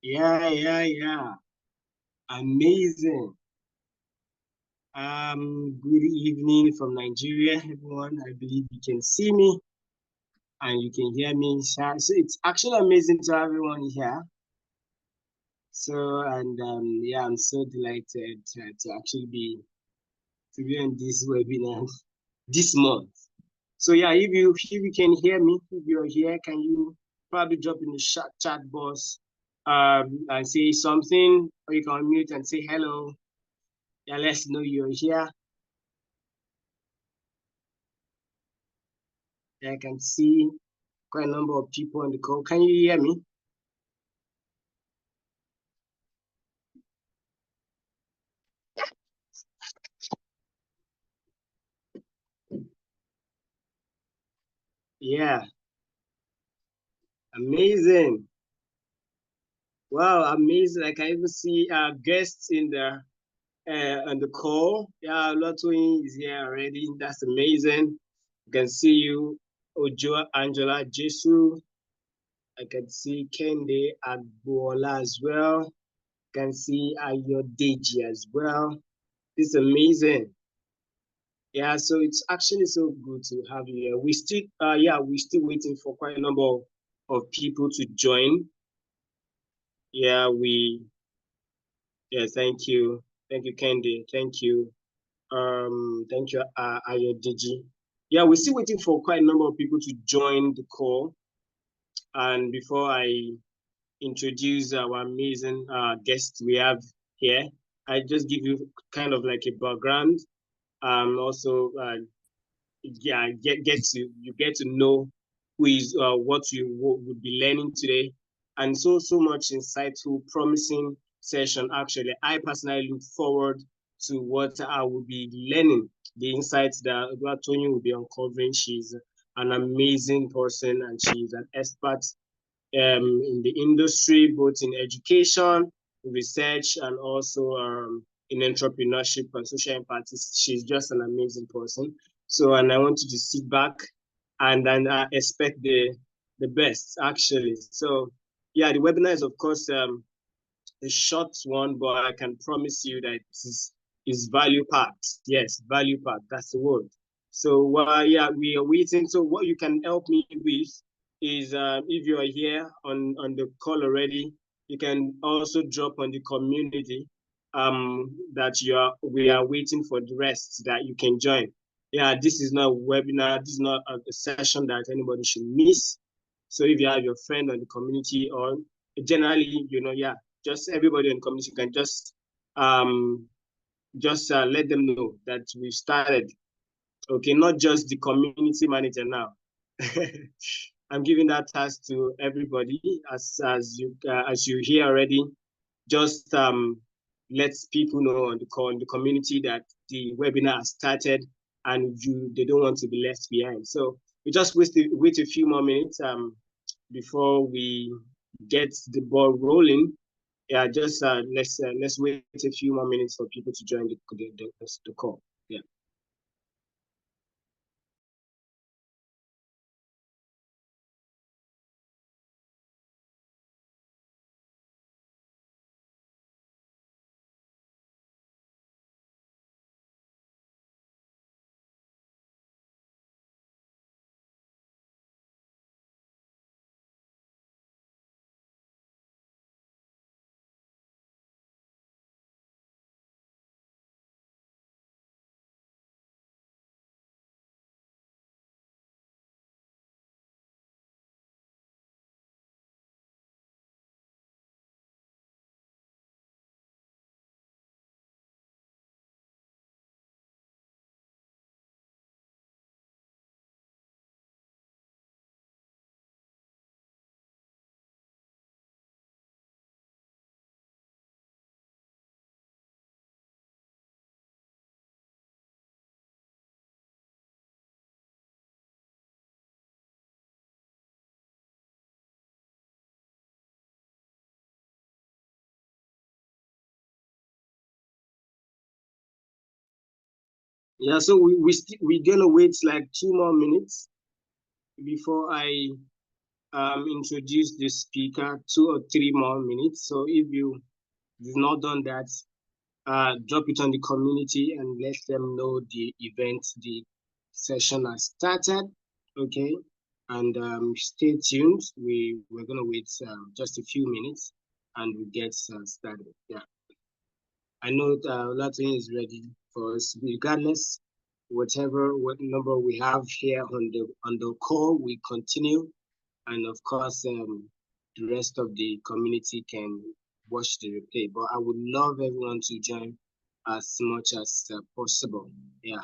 Yeah. Amazing. Good evening from Nigeria, everyone. I believe you can see me and you can hear me. So it's actually amazing to have everyone here. So, and yeah, I'm so delighted to actually be on this webinar this month. So yeah, if you can hear me, if you're here, can you probably drop in the chat box and say something, or you can unmute and say hello. Yeah, let's know you're here. I can see quite a number of people on the call. Can you hear me? Yeah, amazing. Wow, amazing. I can even see guests in the on the call. Yeah, Oluwatoyin is here already. That's amazing. I can see you, Ojo Angela Jesu. I can see Kende Agbola as well. I can see Ayodeji as well. It's amazing. Yeah, so it's actually so good to have you here. We're still waiting for quite a number of people to join. Yeah, thank you. Thank you, Kendi. Thank you. Thank you, Ayodiji. Yeah, we're still waiting for quite a number of people to join the call. And before I introduce our amazing guest we have here, I just give you kind of like a background. Also, yeah, get to know who is what you would be learning today, and so much insightful, promising session. Actually, I personally look forward to what I will be learning, the insights that Oluwatoyin will be uncovering. She's an amazing person, and she's an expert in the industry, both in education, research, and also in entrepreneurship and social impact. She's just an amazing person. So, and I want you to sit back and then expect the best, actually. So, yeah, the webinar is, of course, a short one, but I can promise you that is value packed. Yes, value packed. That's the word. So, yeah, we are waiting. So, what you can help me with is if you are here on the call already, you can also drop on the community that we are waiting for the rest that you can join. Yeah, this is not a webinar. This is not a session that anybody should miss. So if you have your friend on the community or generally, yeah, just everybody in the community can just let them know that we started. Okay, not just the community manager now. I'm giving that task to everybody as you hear already. Just let people know on the call in the community that the webinar has started and they don't want to be left behind. So we just wait a few more minutes before we get the ball rolling. Yeah, just let's wait a few more minutes for people to join the call. Yeah. Yeah, so we're gonna wait like 2 more minutes before I introduce the speaker 2 or 3 more minutes. So if you've not done that, drop it on the community and let them know the event, the session has started. Okay, and stay tuned. We're gonna wait just a few minutes, and we get started. Yeah, I know Oluwatoyin is ready for us. Regardless, what number we have here on the call, we continue, and of course, the rest of the community can watch the replay. But I would love everyone to join as much as possible. Yeah.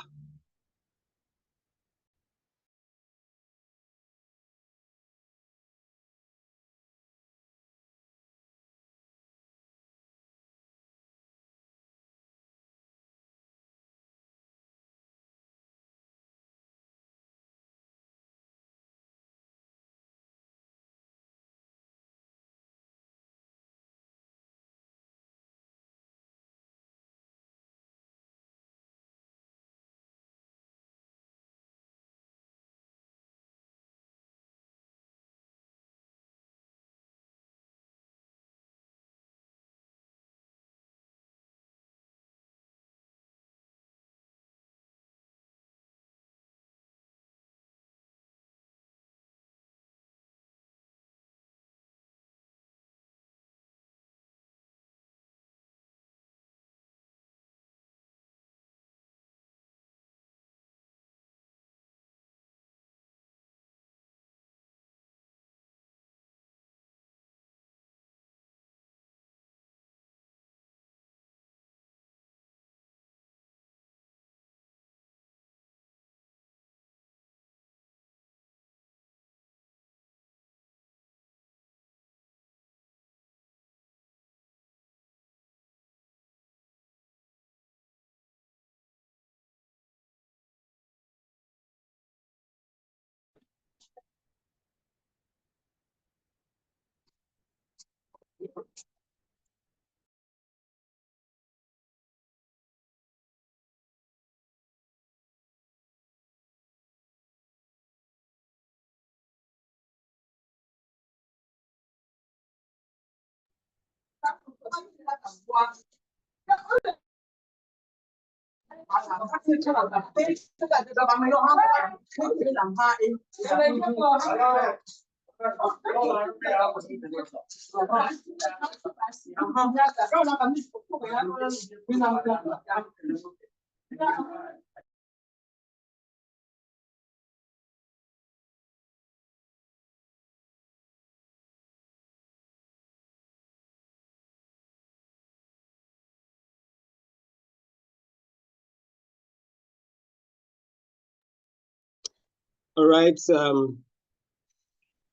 All right.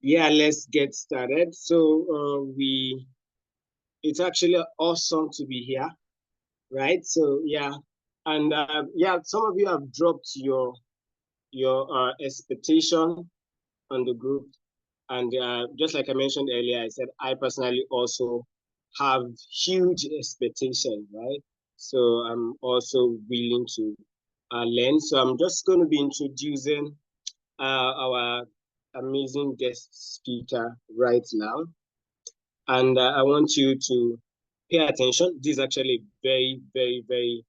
Yeah, let's get started. So it's actually awesome to be here, right? So yeah, and yeah, some of you have dropped your expectation on the group, and just like I mentioned earlier, I said I personally also have huge expectations, right? So I'm also willing to learn. So I'm just going to be introducing our amazing guest speaker right now. And I want you to pay attention. This is actually a very, very, very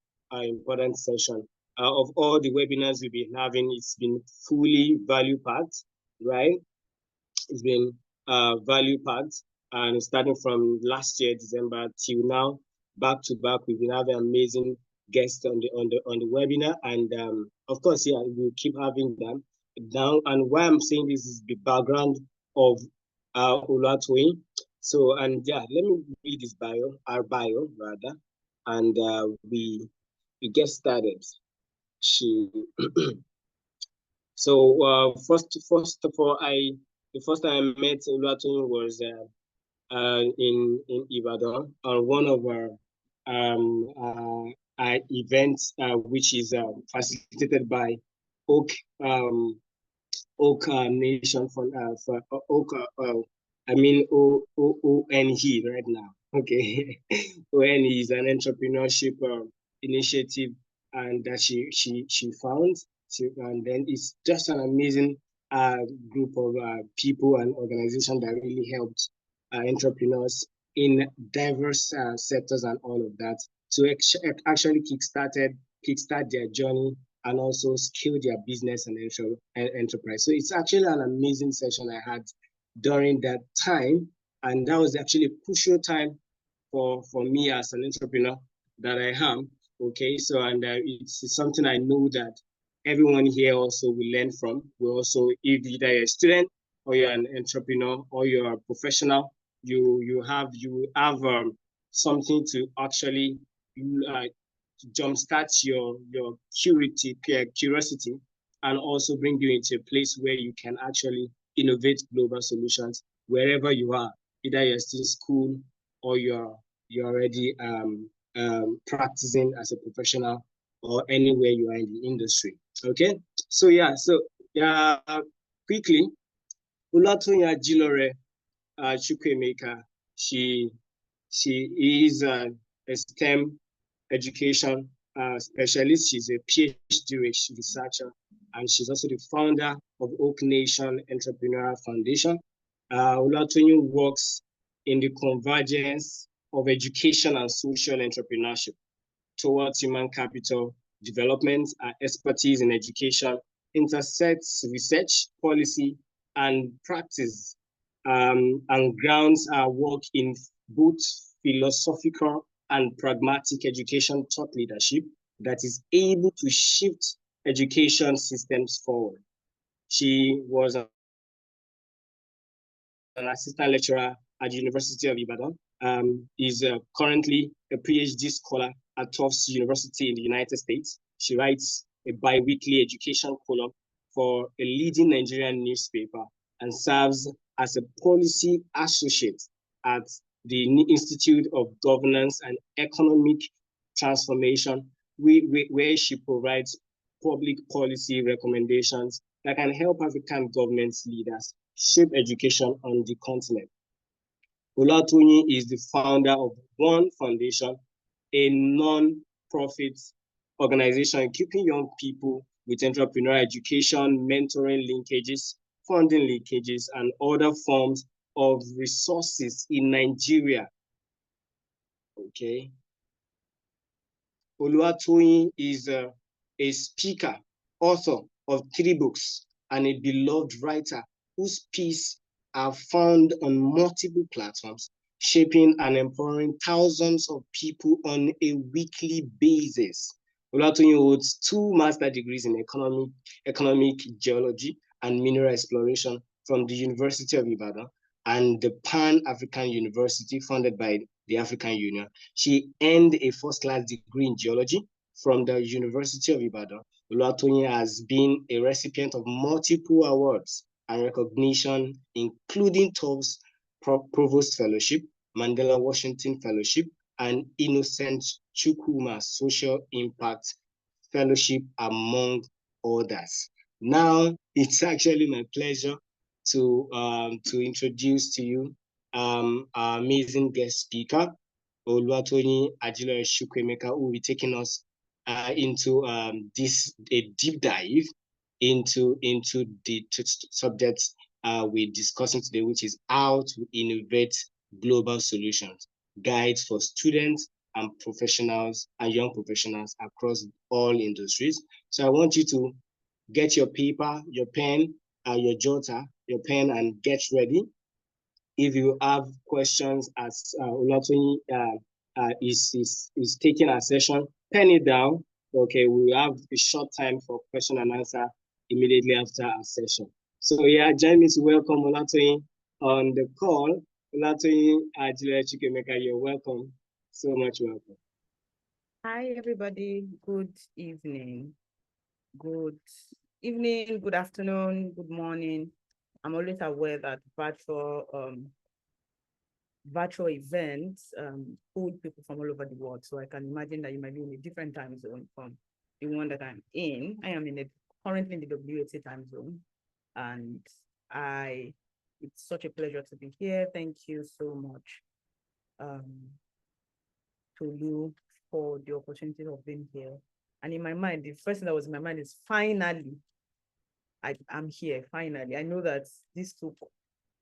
important session. Of all the webinars we've been having, it's been fully value packed, right? It's been value packed, and starting from last year, December, till now, back to back, we've been having amazing guests on the webinar, and of course, yeah, we'll keep having them down. And why I'm saying this is the background of Oluwatoyin. So, and yeah, let me read his our bio rather, and we get started. So first of all, the first time I met Oluwatoyin was in Ibadan on one of our events, which is facilitated by Oak Oak Nation for Oak. I mean ONE right now. Okay, ONE is an entrepreneurship initiative, and that she found. And then it's just an amazing group of people and organizations that really helped entrepreneurs in diverse sectors and all of that to actually kickstart their journey and also scale their business and enterprise. So it's actually an amazing session I had during that time, and that was actually a crucial time for me as an entrepreneur that I am. Okay, so and it's something I know that everyone here also will learn from. We also, if either you're a student or you're an entrepreneur or you're a professional, you have something to actually jumpstart your curiosity and also bring you into a place where you can actually innovate global solutions wherever you are, either you're still in school or you're already practicing as a professional or anywhere you are in the industry. Okay, so quickly, Oluwatoyin Ajilore Chukwuemeka, she is a STEM education specialist. She's a PhD researcher, and she's also the founder of Oak Nation Entrepreneurial Foundation. Oluwatoyin works in the convergence of education and social entrepreneurship towards human capital development. Expertise in education intersects research, policy, and practice, and grounds our work in both philosophical and pragmatic education thought leadership that is able to shift education systems forward. She was an assistant lecturer at the University of Ibadan, is currently a PhD scholar at Tufts University in the United States. She writes a bi-weekly education column for a leading Nigerian newspaper and serves as a policy associate at the Institute of Governance and Economic Transformation, where she provides public policy recommendations that can help African government leaders shape education on the continent. Oluwatoyin is the founder of One Foundation, a non-profit organization equipping young people with entrepreneurial education, mentoring linkages, funding linkages, and other forms of resources in Nigeria. Okay. Oluwatoyin is a speaker, author of 3 books, and a beloved writer whose pieces are found on multiple platforms, shaping and empowering thousands of people on a weekly basis. Oluwatoyin holds 2 master's degrees in economic geology and mineral exploration from the University of Ibadan and the Pan-African University funded by the African Union. She earned a first-class degree in geology from the University of Ibadan. Oluwatoyin has been a recipient of multiple awards and recognition, including Tufts Provost Fellowship, Mandela Washington Fellowship, and Innocent Chukwuma Social Impact Fellowship, among others. Now, it's actually my pleasure to introduce to you our amazing guest speaker, Oluwatoyin Ajilore Chukwuemeka, who will be taking us into a deep dive into the subjects we're discussing today, which is how to innovate global solutions, guides for students and professionals and young professionals across all industries. So I want you to get your paper, your pen, your jotter, your pen, and get ready. If you have questions as Oluwatoyin is taking our session, pen it down. Okay, we have a short time for question and answer immediately after our session. So yeah, join me to welcome Oluwatoyin on the call. Oluwatoyin Ajilore Chukwuemeka, you're welcome. So much welcome. Hi, everybody. Good evening. Good evening, good afternoon, good morning. I'm always aware that virtual events hold people from all over the world. So I can imagine that you might be in a different time zone from the one that I'm in. I am currently in the WAT time zone, and it's such a pleasure to be here. Thank you so much, Tolu, for the opportunity of being here. And in my mind, the first thing that was in my mind is finally I'm here finally. I know that this took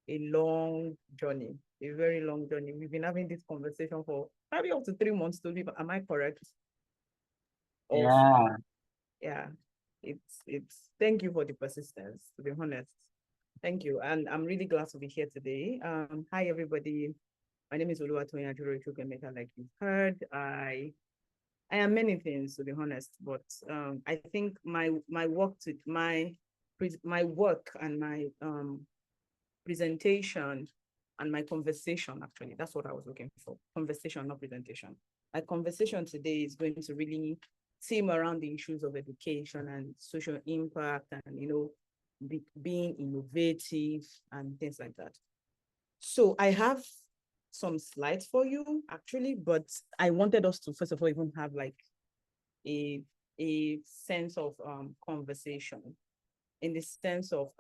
a long journey, a very long journey. We've been having this conversation for probably up to 3 months to live. Am I correct? Yeah. Yeah. It's thank you for the persistence, to be honest. Thank you. And I'm really glad to be here today. Hi everybody. My name is Oluwatoyin Ajilore Chukwuemeka, like you've heard. I am many things, to be honest, but I think my work and my presentation and my conversation, actually, that's what I was looking for. Conversation, not presentation. My conversation today is going to really team around the issues of education and social impact and, being innovative and things like that. So I have some slides for you, actually, but I wanted us to, first of all, even have like a sense of conversation, in the sense of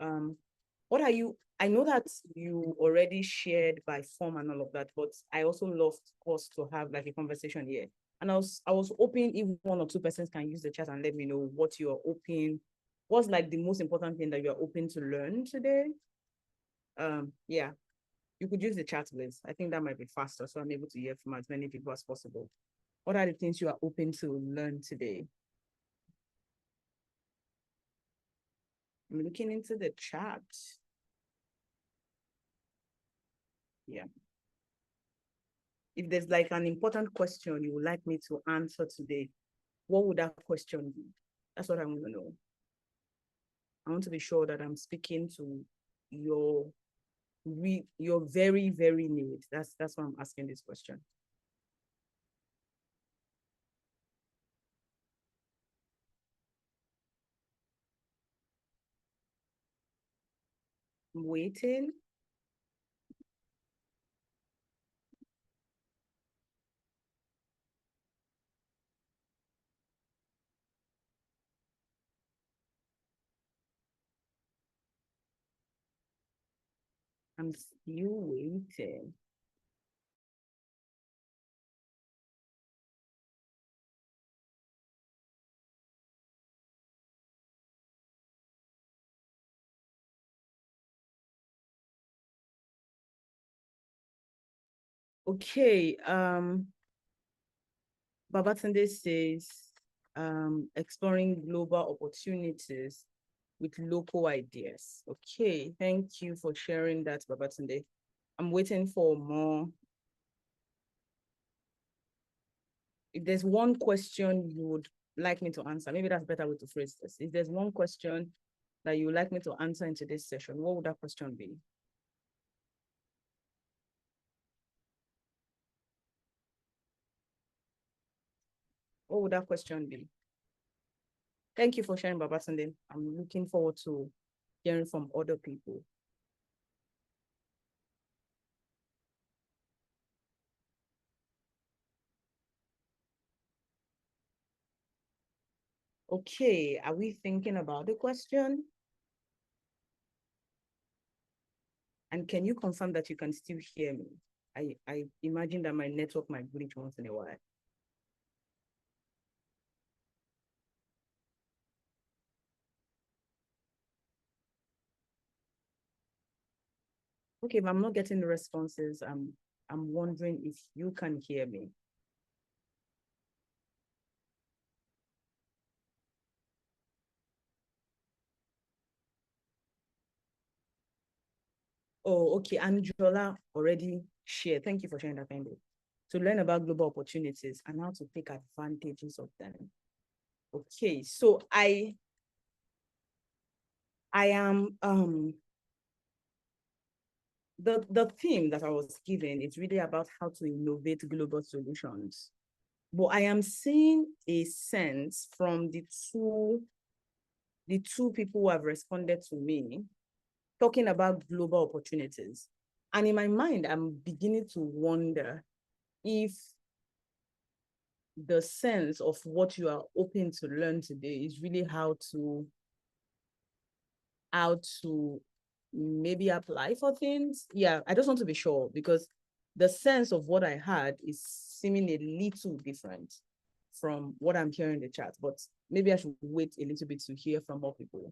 what are you, I know that you already shared by form and all of that, but I also love us to have like a conversation here. And I was hoping if 1 or 2 persons can use the chat and let me know what you are hoping, what's like the most important thing that you are hoping to learn today. Yeah, you could use the chat, please. I think that might be faster, so I'm able to hear from as many people as possible. What are the things you are hoping to learn today? I'm looking into the chat. Yeah. If there's like an important question you would like me to answer today, what would that question be? That's what I want to know. I want to be sure that I'm speaking to your very, very need. That's why I'm asking this question. I'm waiting. I'm still waiting. Okay, Babatunde says, exploring global opportunities with local ideas. Okay, thank you for sharing that, Babatunde. I'm waiting for more. If there's one question you would like me to answer, maybe that's a better way to phrase this. If there's one question that you would like me to answer in today's session, what would that question be? What would that question be? Thank you for sharing, Babatunde. I'm looking forward to hearing from other people. Okay, are we thinking about the question? And can you confirm that you can still hear me? I imagine that my network might glitch once in a while. Okay, if I'm not getting the responses, I'm wondering if you can hear me. Oh, okay. Angela already shared. Thank you for sharing that, Pendo. To learn about global opportunities and how to take advantages of them. Okay, so I am the theme that I was given is really about how to innovate global solutions. But I am seeing a sense from the two people who have responded to me talking about global opportunities. And in my mind, I'm beginning to wonder if the sense of what you are hoping to learn today is really how to maybe apply for things. Yeah, I just want to be sure, because the sense of what I had is seeming a little different from what I'm hearing in the chat, but maybe I should wait a little bit to hear from more people.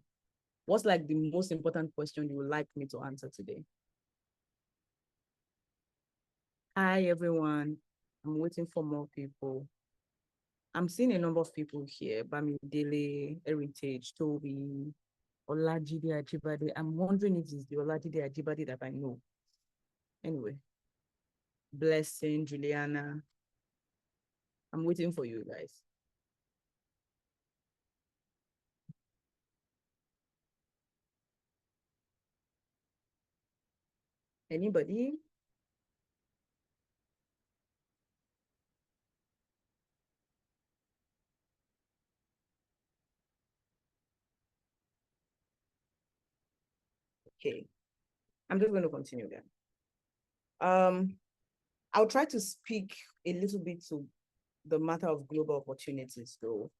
What's like the most important question you would like me to answer today? Hi, everyone. I'm waiting for more people. I'm seeing a number of people here. Bamidele, Heritage, Toby, Olajide Ajibade. I'm wondering if it's the Olajide Ajibade that I know. Anyway, Blessing, Juliana. I'm waiting for you guys. Anybody? Okay, I'm just going to continue then. I'll try to speak a little bit to the matter of global opportunities though,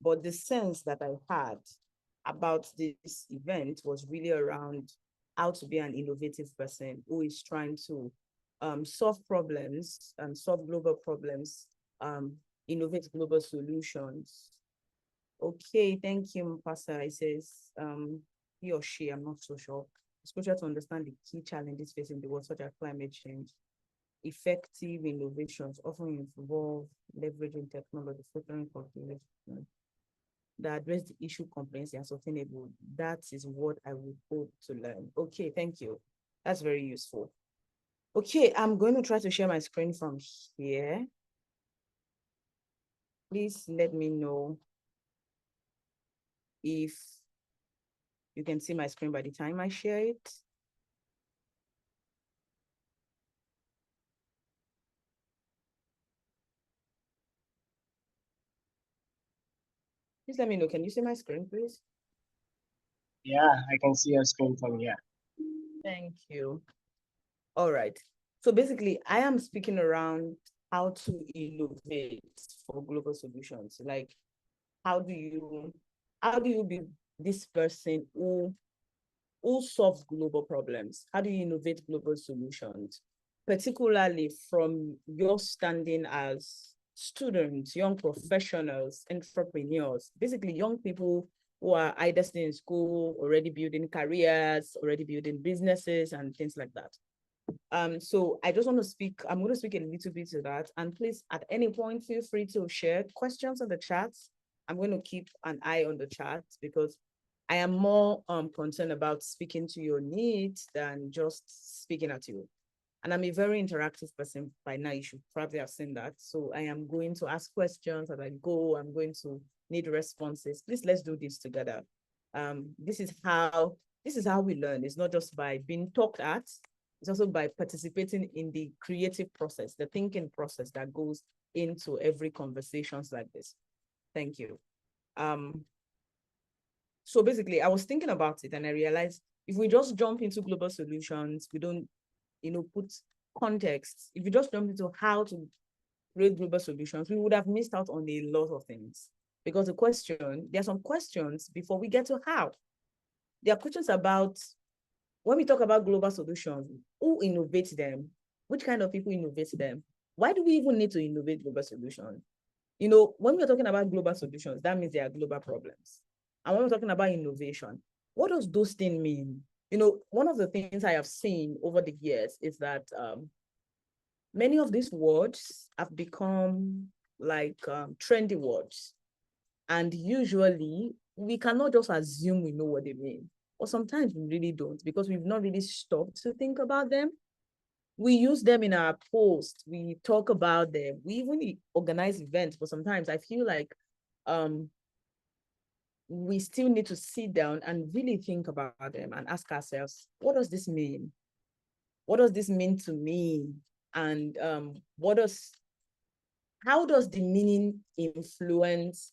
but the sense that I had about this event was really around how to be an innovative person who is trying to solve problems and solve global problems, innovate global solutions. Okay, thank you, Pastor. It says he or she, I'm not so sure. It's crucial to understand the key challenges facing the world, such as climate change. Effective innovations often involve leveraging technology, fostering population that address the issue comprehensively and sustainable. That is what I would hope to learn. Okay, thank you. That's very useful. Okay, I'm going to try to share my screen from here. Please let me know if you can see my screen by the time I share it. Please let me know. Can you see my screen, please? Yeah, I can see your screen from here. Thank you. All right. So basically, I am speaking around how to innovate for global solutions. Like, how do you be this person who solves global problems? How do you innovate global solutions? Particularly from your standing as students, young professionals, entrepreneurs, basically young people who are either still in school, already building careers, already building businesses and things like that. So I just want to speak, I'm going to speak a little bit to that. And please, at any point, feel free to share questions in the chat. I'm going to keep an eye on the chat because I am more concerned about speaking to your needs than just speaking at you. And I'm a very interactive person by now. You should probably have seen that. So I am going to ask questions as I go. I'm going to need responses. Please, let's do this together. This is how we learn. It's not just by being talked at. It's also by participating in the creative process, the thinking process that goes into every conversations like this. Thank you. So basically, I was thinking about it and I realized if we just jump into global solutions, we don't, put context. If we just jump into how to create global solutions, we would have missed out on a lot of things. Because there are some questions before we get to how. There are questions about, when we talk about global solutions, who innovates them? Which kind of people innovate them? Why do we even need to innovate global solutions? When we're talking about global solutions, that means there are global problems. And when we're talking about innovation, what does those things mean? One of the things I have seen over the years is that many of these words have become like trendy words. And usually we cannot just assume we know what they mean. Or sometimes we really don't because we've not really stopped to think about them. We use them in our posts. We talk about them. We even organize events, but sometimes I feel like we still need to sit down and really think about them and ask ourselves, what does this mean? What does this mean to me? And how does the meaning influence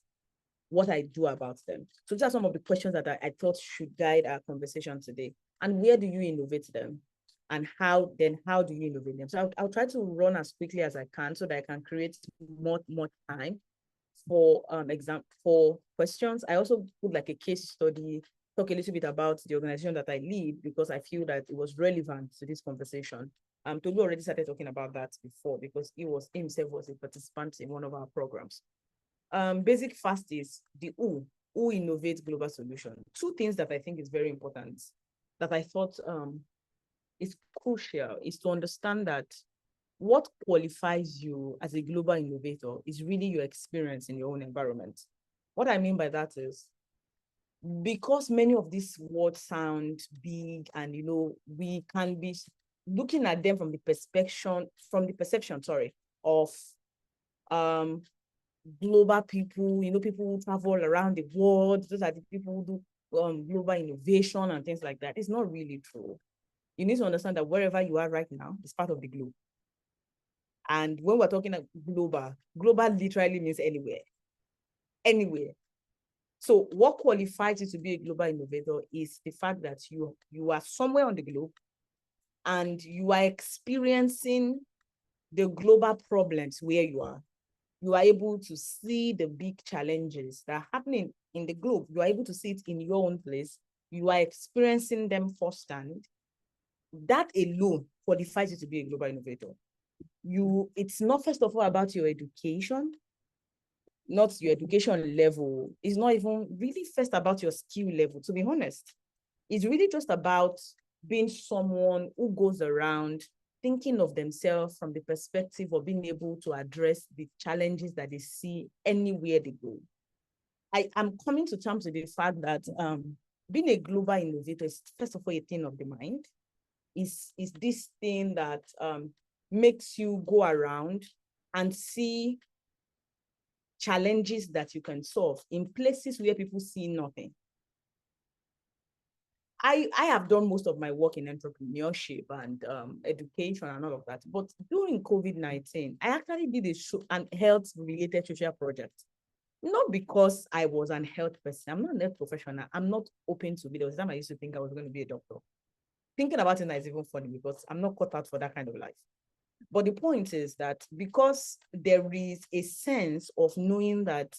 what I do about them? So these are some of the questions that I thought should guide our conversation today. And where do you innovate them? And how do you innovate them? So I'll try to run as quickly as I can so that I can create more time for for questions. I also put like a case study, talk a little bit about the organization that I lead because I feel that it was relevant to this conversation. Tolu already started talking about that before because he himself was a participant in one of our programs. Basic fast is the who who innovates global solutions. Two things that I think is very important that I thought is crucial is to understand that what qualifies you as a global innovator is really your experience in your own environment. What I mean by that is, because many of these words sound big and, we can be looking at them from the perception, of global people, people who travel around the world. Those are the people who do global innovation and things like that. It's not really true. You need to understand that wherever you are right now is part of the globe. And when we're talking about global literally means anywhere. Anywhere. So what qualifies you to be a global innovator is the fact that you are somewhere on the globe and you are experiencing the global problems where you are. You are able to see the big challenges that are happening in the globe. You are able to see it in your own place. You are experiencing them firsthand. That alone qualifies you to be a global innovator. It's not first of all about your education, not your education level. It's not even really first about your skill level, to be honest. It's really just about being someone who goes around thinking of themselves from the perspective of being able to address the challenges that they see anywhere they go. I am coming to terms with the fact that being a global innovator is first of all a thing of the mind. Is this thing that makes you go around and see challenges that you can solve in places where people see nothing. I have done most of my work in entrepreneurship and education and all of that. But during COVID-19, I actually did an health-related social project. Not because I was an health person. I'm not a health professional. I'm not open to be. There was a time I used to think I was going to be a doctor. Thinking about it now is even funny because I'm not cut out for that kind of life. But the point is that because there is a sense of knowing that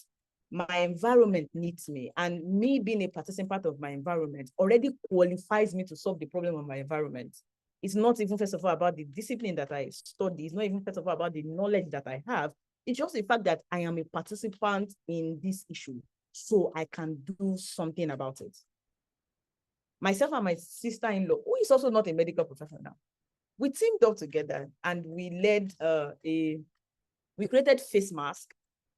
my environment needs me, and me being a participant of my environment already qualifies me to solve the problem of my environment. It's not even first of all about the discipline that I study. It's not even first of all about the knowledge that I have. It's just the fact that I am a participant in this issue, so I can do something about it. Myself and my sister-in-law, who is also not a medical professional, we teamed up together and we led we created face mask,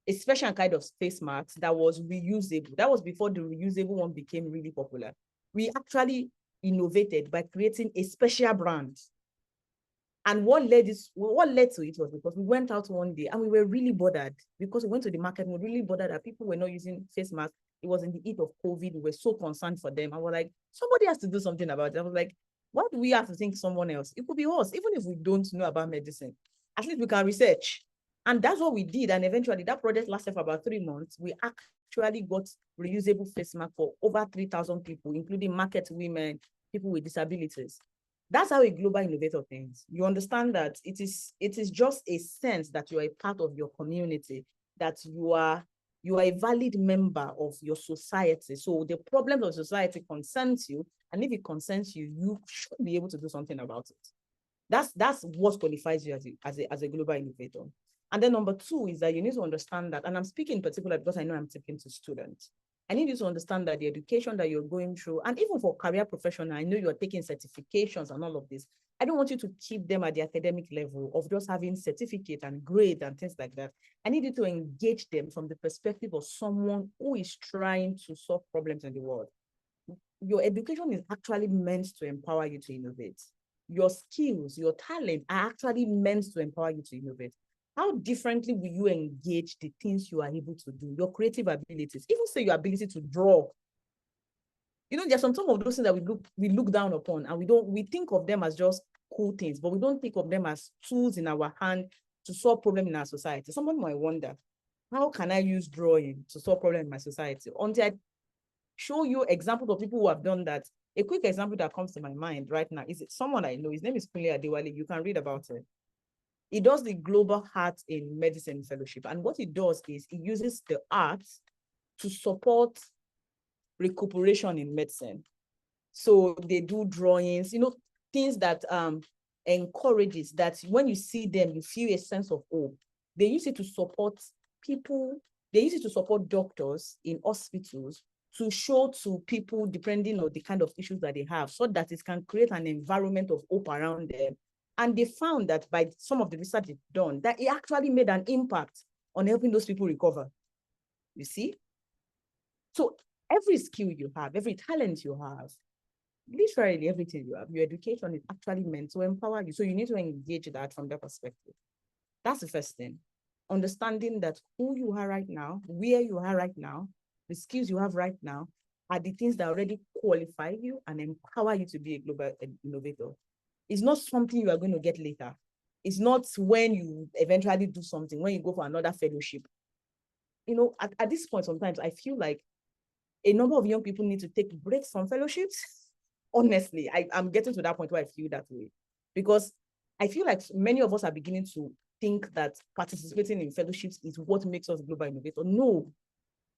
a special kind of face mask that was reusable. That was before the reusable one became really popular. We actually innovated by creating a special brand. And what led to it was because we went out one day and we were really bothered because we went to the market and we were really bothered that people were not using face masks. It was in the heat of COVID. We were so concerned for them. And we're like, somebody has to do something about it. I was like, why do we have to think someone else? It could be us, even if we don't know about medicine. At least we can research. And that's what we did. And eventually that project lasted for about 3 months. We actually got reusable face masks for over 3,000 people, including market women, people with disabilities. That's how a global innovator thinks. You understand that it is just a sense that you are a part of your community, that you are a valid member of your society. So the problem of society concerns you, and if it concerns you, you should be able to do something about it. That's what qualifies you as a global innovator. And then number 2 is that you need to understand that, and I'm speaking in particular because I know I'm speaking to students. I need you to understand that the education that you're going through, and even for career professional, I know you're taking certifications and all of this. I don't want you to keep them at the academic level of just having certificate and grade and things like that. I need you to engage them from the perspective of someone who is trying to solve problems in the world. Your education is actually meant to empower you to innovate. Your skills, your talent are actually meant to empower you to innovate. How differently will you engage the things you are able to do, your creative abilities, even say your ability to draw? There's some of those things that we look down upon, and we think of them as just cool things, but we don't think of them as tools in our hand to solve problems in our society. Someone might wonder, how can I use drawing to solve problems in my society? Until I show you examples of people who have done that. A quick example that comes to my mind right now is someone I know. His name is Kunle Adewale. You can read about it. He does the Global Heart in Medicine Fellowship. And what he does is he uses the arts to support recuperation in medicine. So they do drawings, things that encourages that when you see them, you feel a sense of hope. They use it to support people. They use it to support doctors in hospitals to show to people depending on the kind of issues that they have, so that it can create an environment of hope around them. And they found that by some of the research they've done, that it actually made an impact on helping those people recover. You see? So every skill you have, every talent you have, literally everything you have, your education is actually meant to empower you. So you need to engage that from that perspective. That's the first thing. Understanding that who you are right now, where you are right now, the skills you have right now are the things that already qualify you and empower you to be a global innovator. It's not something you are going to get later. It's not when you eventually do something, when you go for another fellowship. You know, at this point, sometimes I feel like a number of young people need to take breaks from fellowships. Honestly, I'm getting to that point where I feel that way, because I feel like many of us are beginning to think that participating in fellowships is what makes us global innovator. No,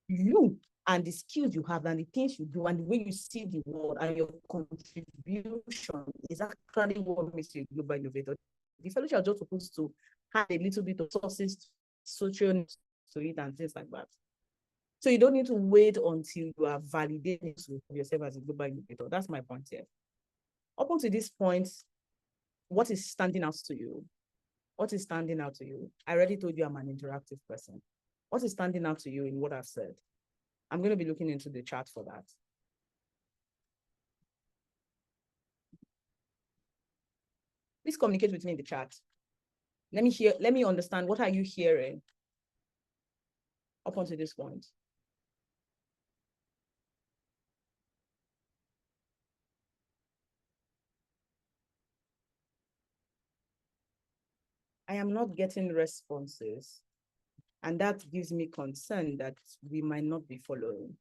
you and the skills you have and the things you do and the way you see the world and your contribution is actually what makes you a global innovator. The fellowship are just supposed to have a little bit of sources, social to it and things like that. So you don't need to wait until you are validated yourself as a global innovator. That's my point here. Up until this point, what is standing out to you? What is standing out to you? I already told you I'm an interactive person. What is standing out to you in what I've said? I'm going to be looking into the chat for that. Please communicate with me in the chat. Let me understand, what are you hearing up until this point? I am not getting responses, and that gives me concern that we might not be following.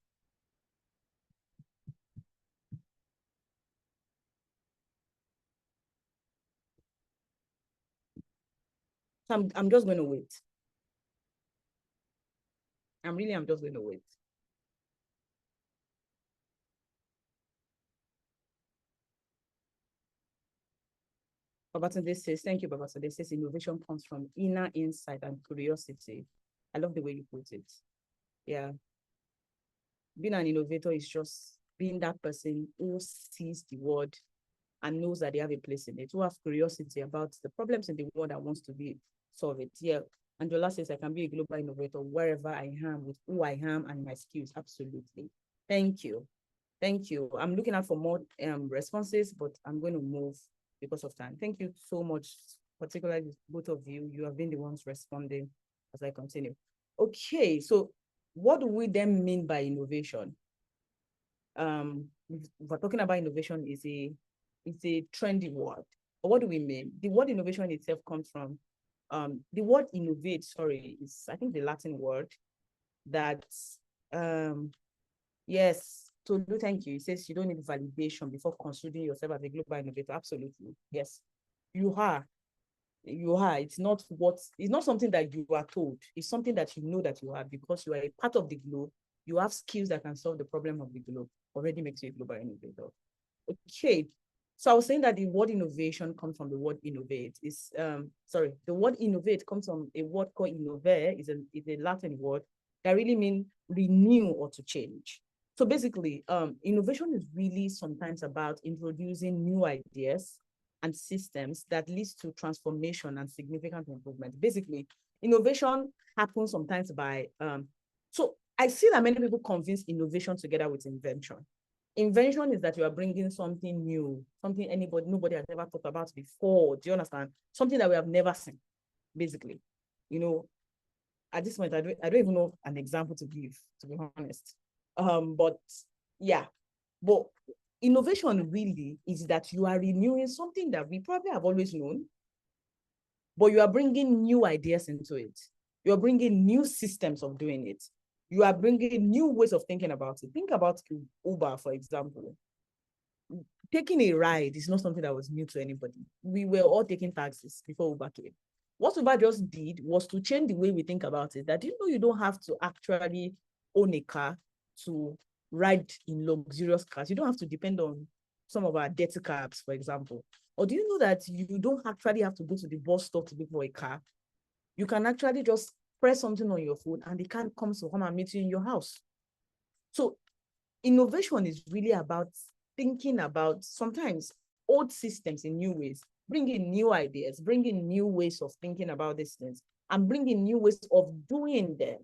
So I'm just going to wait. I'm just going to wait. Obatunde says, thank you, Obatunde says, innovation comes from inner insight and curiosity. I love the way you put it. Yeah. Being an innovator is just being that person who sees the world and knows that they have a place in it, who have curiosity about the problems in the world and wants to be solve it. Yeah. Angela says, I can be a global innovator wherever I am, with who I am and my skills. Absolutely. Thank you. Thank you. I'm looking out for more responses, but I'm going to move because of time. Thank you so much, particularly both of you. You have been the ones responding as I continue. Okay, so what do we then mean by innovation? We're talking about innovation is a trendy word. But what do we mean? The word innovation itself comes from the word innovate, sorry, is I think the Latin word that yes. Tolu, thank you. He says you don't need validation before considering yourself as a global innovator. Absolutely. Yes. You are. You are. It's not something that you are told. It's something that you know that you are, because you are a part of the globe. You have skills that can solve the problem of the globe. Already makes you a global innovator. Okay. So I was saying that the word innovation comes from the word innovate. The word innovate comes from a word called innovare. Is a Latin word that really means renew or to change. So basically, innovation is really sometimes about introducing new ideas and systems that leads to transformation and significant improvement. Basically, innovation happens sometimes by, so I see that many people convince innovation together with invention. Invention is that you are bringing something new, something nobody has ever thought about before. Do you understand? Something that we have never seen, basically. You know, at this point, I don't even know an example to give, to be honest. But yeah, but innovation really is that you are renewing something that we probably have always known, but you are bringing new ideas into it. You're bringing new systems of doing it. You are bringing new ways of thinking about it. Think about Uber, for example. Taking a ride is not something that was new to anybody. We were all taking taxis before Uber came. What Uber just did was to change the way we think about it. That you don't have to actually own a car to ride in luxurious cars. You don't have to depend on some of our dirty cabs, for example. Or do you know that you don't actually have to go to the bus stop to look for a car? You can actually just press something on your phone and the car comes to come and meet you in your house. So innovation is really about thinking about sometimes old systems in new ways, bringing new ideas, bringing new ways of thinking about these things, and bringing new ways of doing them.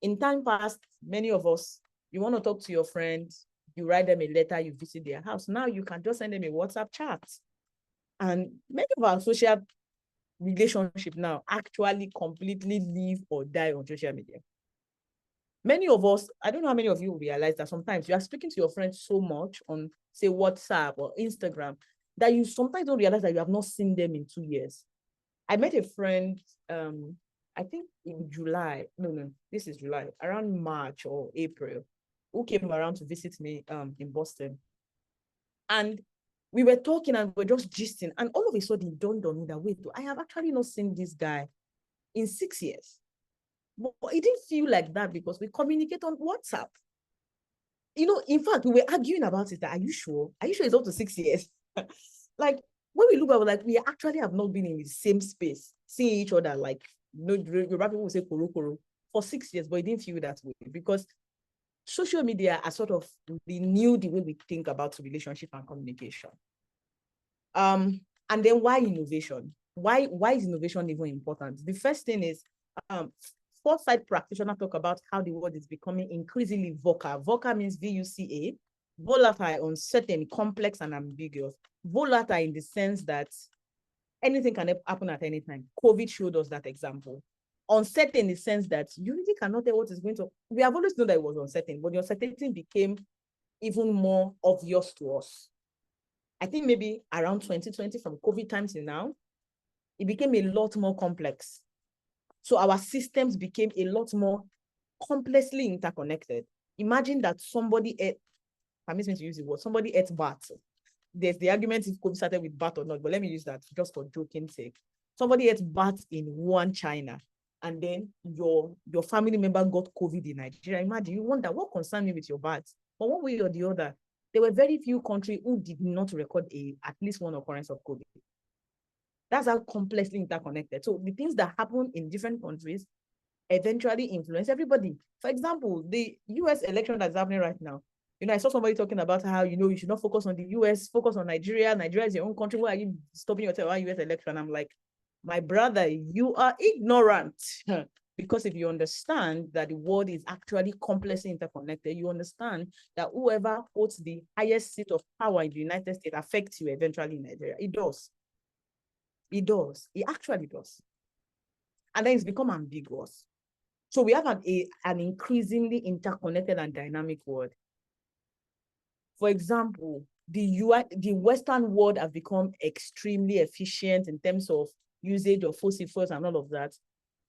In time past, many of us, you want to talk to your friends, you write them a letter, you visit their house. Now you can just send them a WhatsApp chat. And many of our social relationship now actually completely live or die on social media. Many of us, I don't know how many of you realize that sometimes you are speaking to your friends so much on, say, WhatsApp or Instagram, that you sometimes don't realize that you have not seen them in 2 years. I met a friend, I think in July, no, this is July, around March or April, who came around to visit me in Boston. And we were talking and we were just gisting. And all of a sudden, it dawned on me that, wait, I have actually not seen this guy in 6 years. But it didn't feel like that because we communicate on WhatsApp. You know, in fact, we were arguing about it. Are you sure? Are you sure it's up to 6 years? Like, when we look at it, like, we actually have not been in the same space, seeing each other, like, you know, Yoruba people will say koro koro, for 6 years, but it didn't feel that way because social media are sort of renewed the way we think about relationship and communication. And then why innovation? Why is innovation even important? The first thing is, foresight practitioners talk about how the world is becoming increasingly VUCA. VUCA means VUCA, volatile, uncertain, complex, and ambiguous. Volatile in the sense that anything can happen at any time. COVID showed us that example. Uncertain in the sense that you really cannot tell what is going to. We have always known that it was uncertain, but the uncertainty became even more obvious to us. I think maybe around 2020, from COVID times till now, it became a lot more complex. So our systems became a lot more complexly interconnected. Imagine that somebody ate, permit me to use the word, somebody ate bat. There's the argument if COVID started with bat or not, but let me use that just for joking sake. Somebody ate bat in Wuhan, China, and then your family member got COVID in Nigeria. Imagine, you wonder what concerned me with your bat. But one way or the other, there were very few countries who did not record at least one occurrence of COVID. That's how complexly interconnected. So the things that happen in different countries eventually influence everybody. For example, the US election that's happening right now. You know, I saw somebody talking about how, you know, you should not focus on the US, focus on Nigeria. Nigeria is your own country. Why are you stopping yourself on US election? I'm like, my brother, you are ignorant. Because if you understand that the world is actually complexly interconnected, you understand that whoever holds the highest seat of power in the United States affects you eventually in Nigeria. It does. It does. It actually does. And then it's become ambiguous. So we have an increasingly interconnected and dynamic world. For example, the Western world have become extremely efficient in terms of usage of fossil fuels and all of that.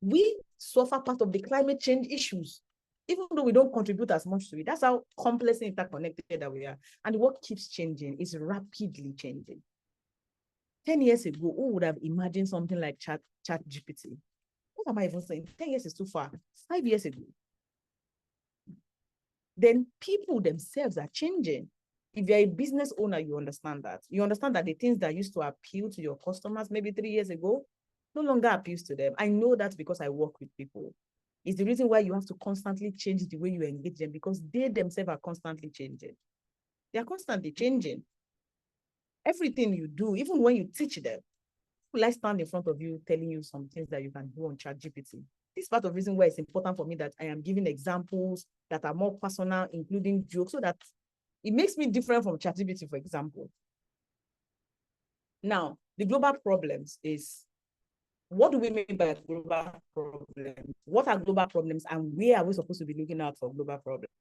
We suffer part of the climate change issues, even though we don't contribute as much to it. That's how complexly interconnected that we are. And the world keeps changing. It's rapidly changing. 10 years ago, who would have imagined something like Chat GPT? What am I even saying? 10 years is too far. 5 years ago. Then people themselves are changing. If you're a business owner, you understand that. You understand that the things that used to appeal to your customers maybe 3 years ago no longer appeals to them. I know that because I work with people. It's the reason why you have to constantly change the way you engage them, because they themselves are constantly changing. They are constantly changing. Everything you do, even when you teach them, will I stand in front of you telling you some things that you can do on ChatGPT? This is part of the reason why it's important for me that I am giving examples that are more personal, including jokes, so that it makes me different from ChatGPT, for example. Now, the global problems is, what do we mean by global problems? What are global problems and where are we supposed to be looking out for global problems?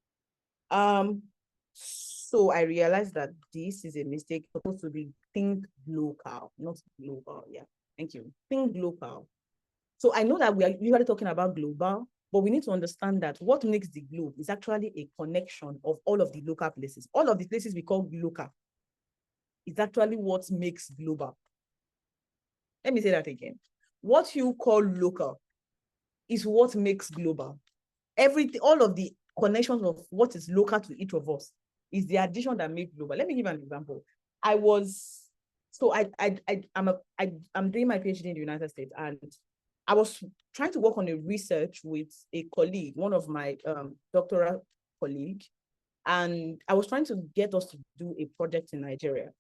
So I realized that this is a mistake. It's supposed to be think local, not global. Yeah, thank you. Think local. So I know that we are usually talking about global, but we need to understand that what makes the globe is actually a connection of all of the local places. All of the places we call local is actually what makes global. Let me say that again. What you call local is what makes global. Everything, all of the connections of what is local to each of us is the addition that makes global. Let me give an example. I'm doing my PhD in the United States, and I was trying to work on a research with a colleague, one of my doctoral colleagues, And I was trying to get us to do a project in Nigeria,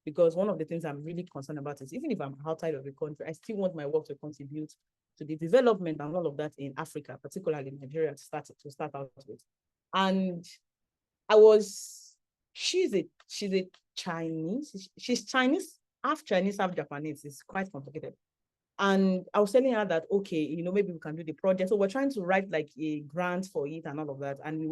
because one of the things I'm really concerned about is, even if I'm outside of the country, I still want my work to contribute to the development and all of that in Africa, particularly Nigeria, to start out with. And she's a Chinese, she's Chinese, half Chinese, half Japanese. It's quite complicated. And I was telling her that, okay, maybe we can do the project. So we're trying to write like a grant for it and all of that. And we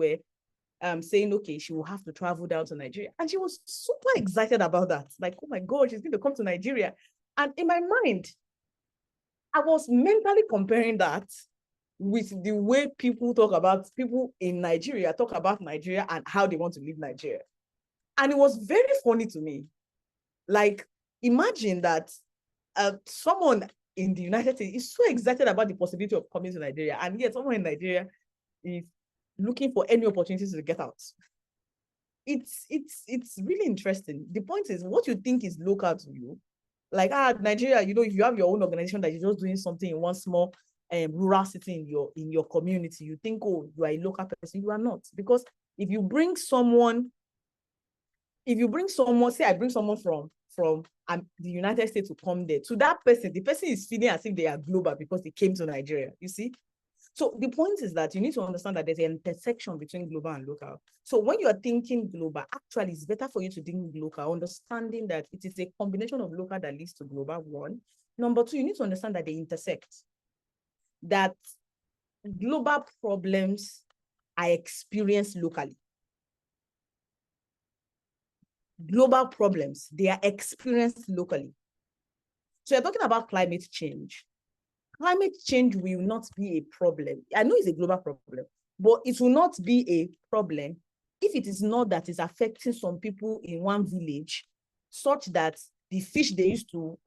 were saying, okay, she will have to travel down to Nigeria. And she was super excited about that. Like, oh my God, she's going to come to Nigeria. And in my mind, I was mentally comparing that with the way people in Nigeria talk about Nigeria and how they want to leave Nigeria. And it was very funny to me. Like, imagine that someone in the United States is so excited about the possibility of coming to Nigeria, and yet someone in Nigeria is looking for any opportunities to get out. It's really interesting. The point is, what you think is local to you, like Nigeria, if you have your own organization that you're just doing something in one small rural city in your community, you think, oh, you are a local person. You are not, because if you bring someone, say I bring someone from the United States to come there, to that person, the person is feeling as if they are global because they came to Nigeria, you see? So the point is that you need to understand that there's an intersection between global and local. So when you are thinking global, actually it's better for you to think local, understanding that it is a combination of local that leads to global, one. Number two, you need to understand that they intersect, that global problems are experienced locally. Global problems, they are experienced locally. So you're talking about climate change. Climate change will not be a problem. I know it's a global problem, but it will not be a problem if it is not that it's affecting some people in one village, such that the fish they used to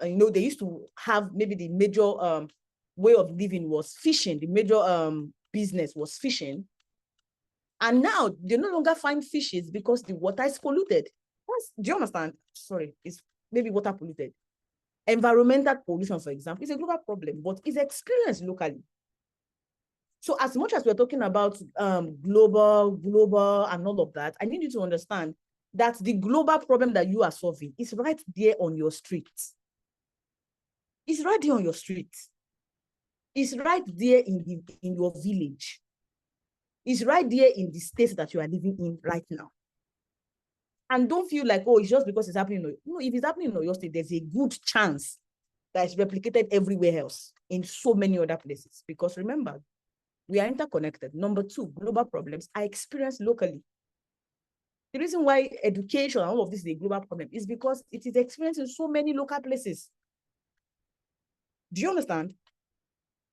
have, maybe the major way of living was fishing, the major business was fishing. And now they no longer find fishes because the water is polluted. Do you understand? Sorry, it's maybe water polluted. Environmental pollution, for example, is a global problem, but it's experienced locally. So as much as we're talking about global and all of that, I need you to understand that the global problem that you are solving is right there on your street. It's right there on your street. It's right there in your village. It's right there in the state that you are living in right now. And don't feel like, oh, it's just because it's happening. No, if it's happening in your state, there's a good chance that it's replicated everywhere else in so many other places. Because remember, we are interconnected. Number two, global problems are experienced locally. The reason why education and all of this is a global problem is because it is experienced in so many local places. Do you understand?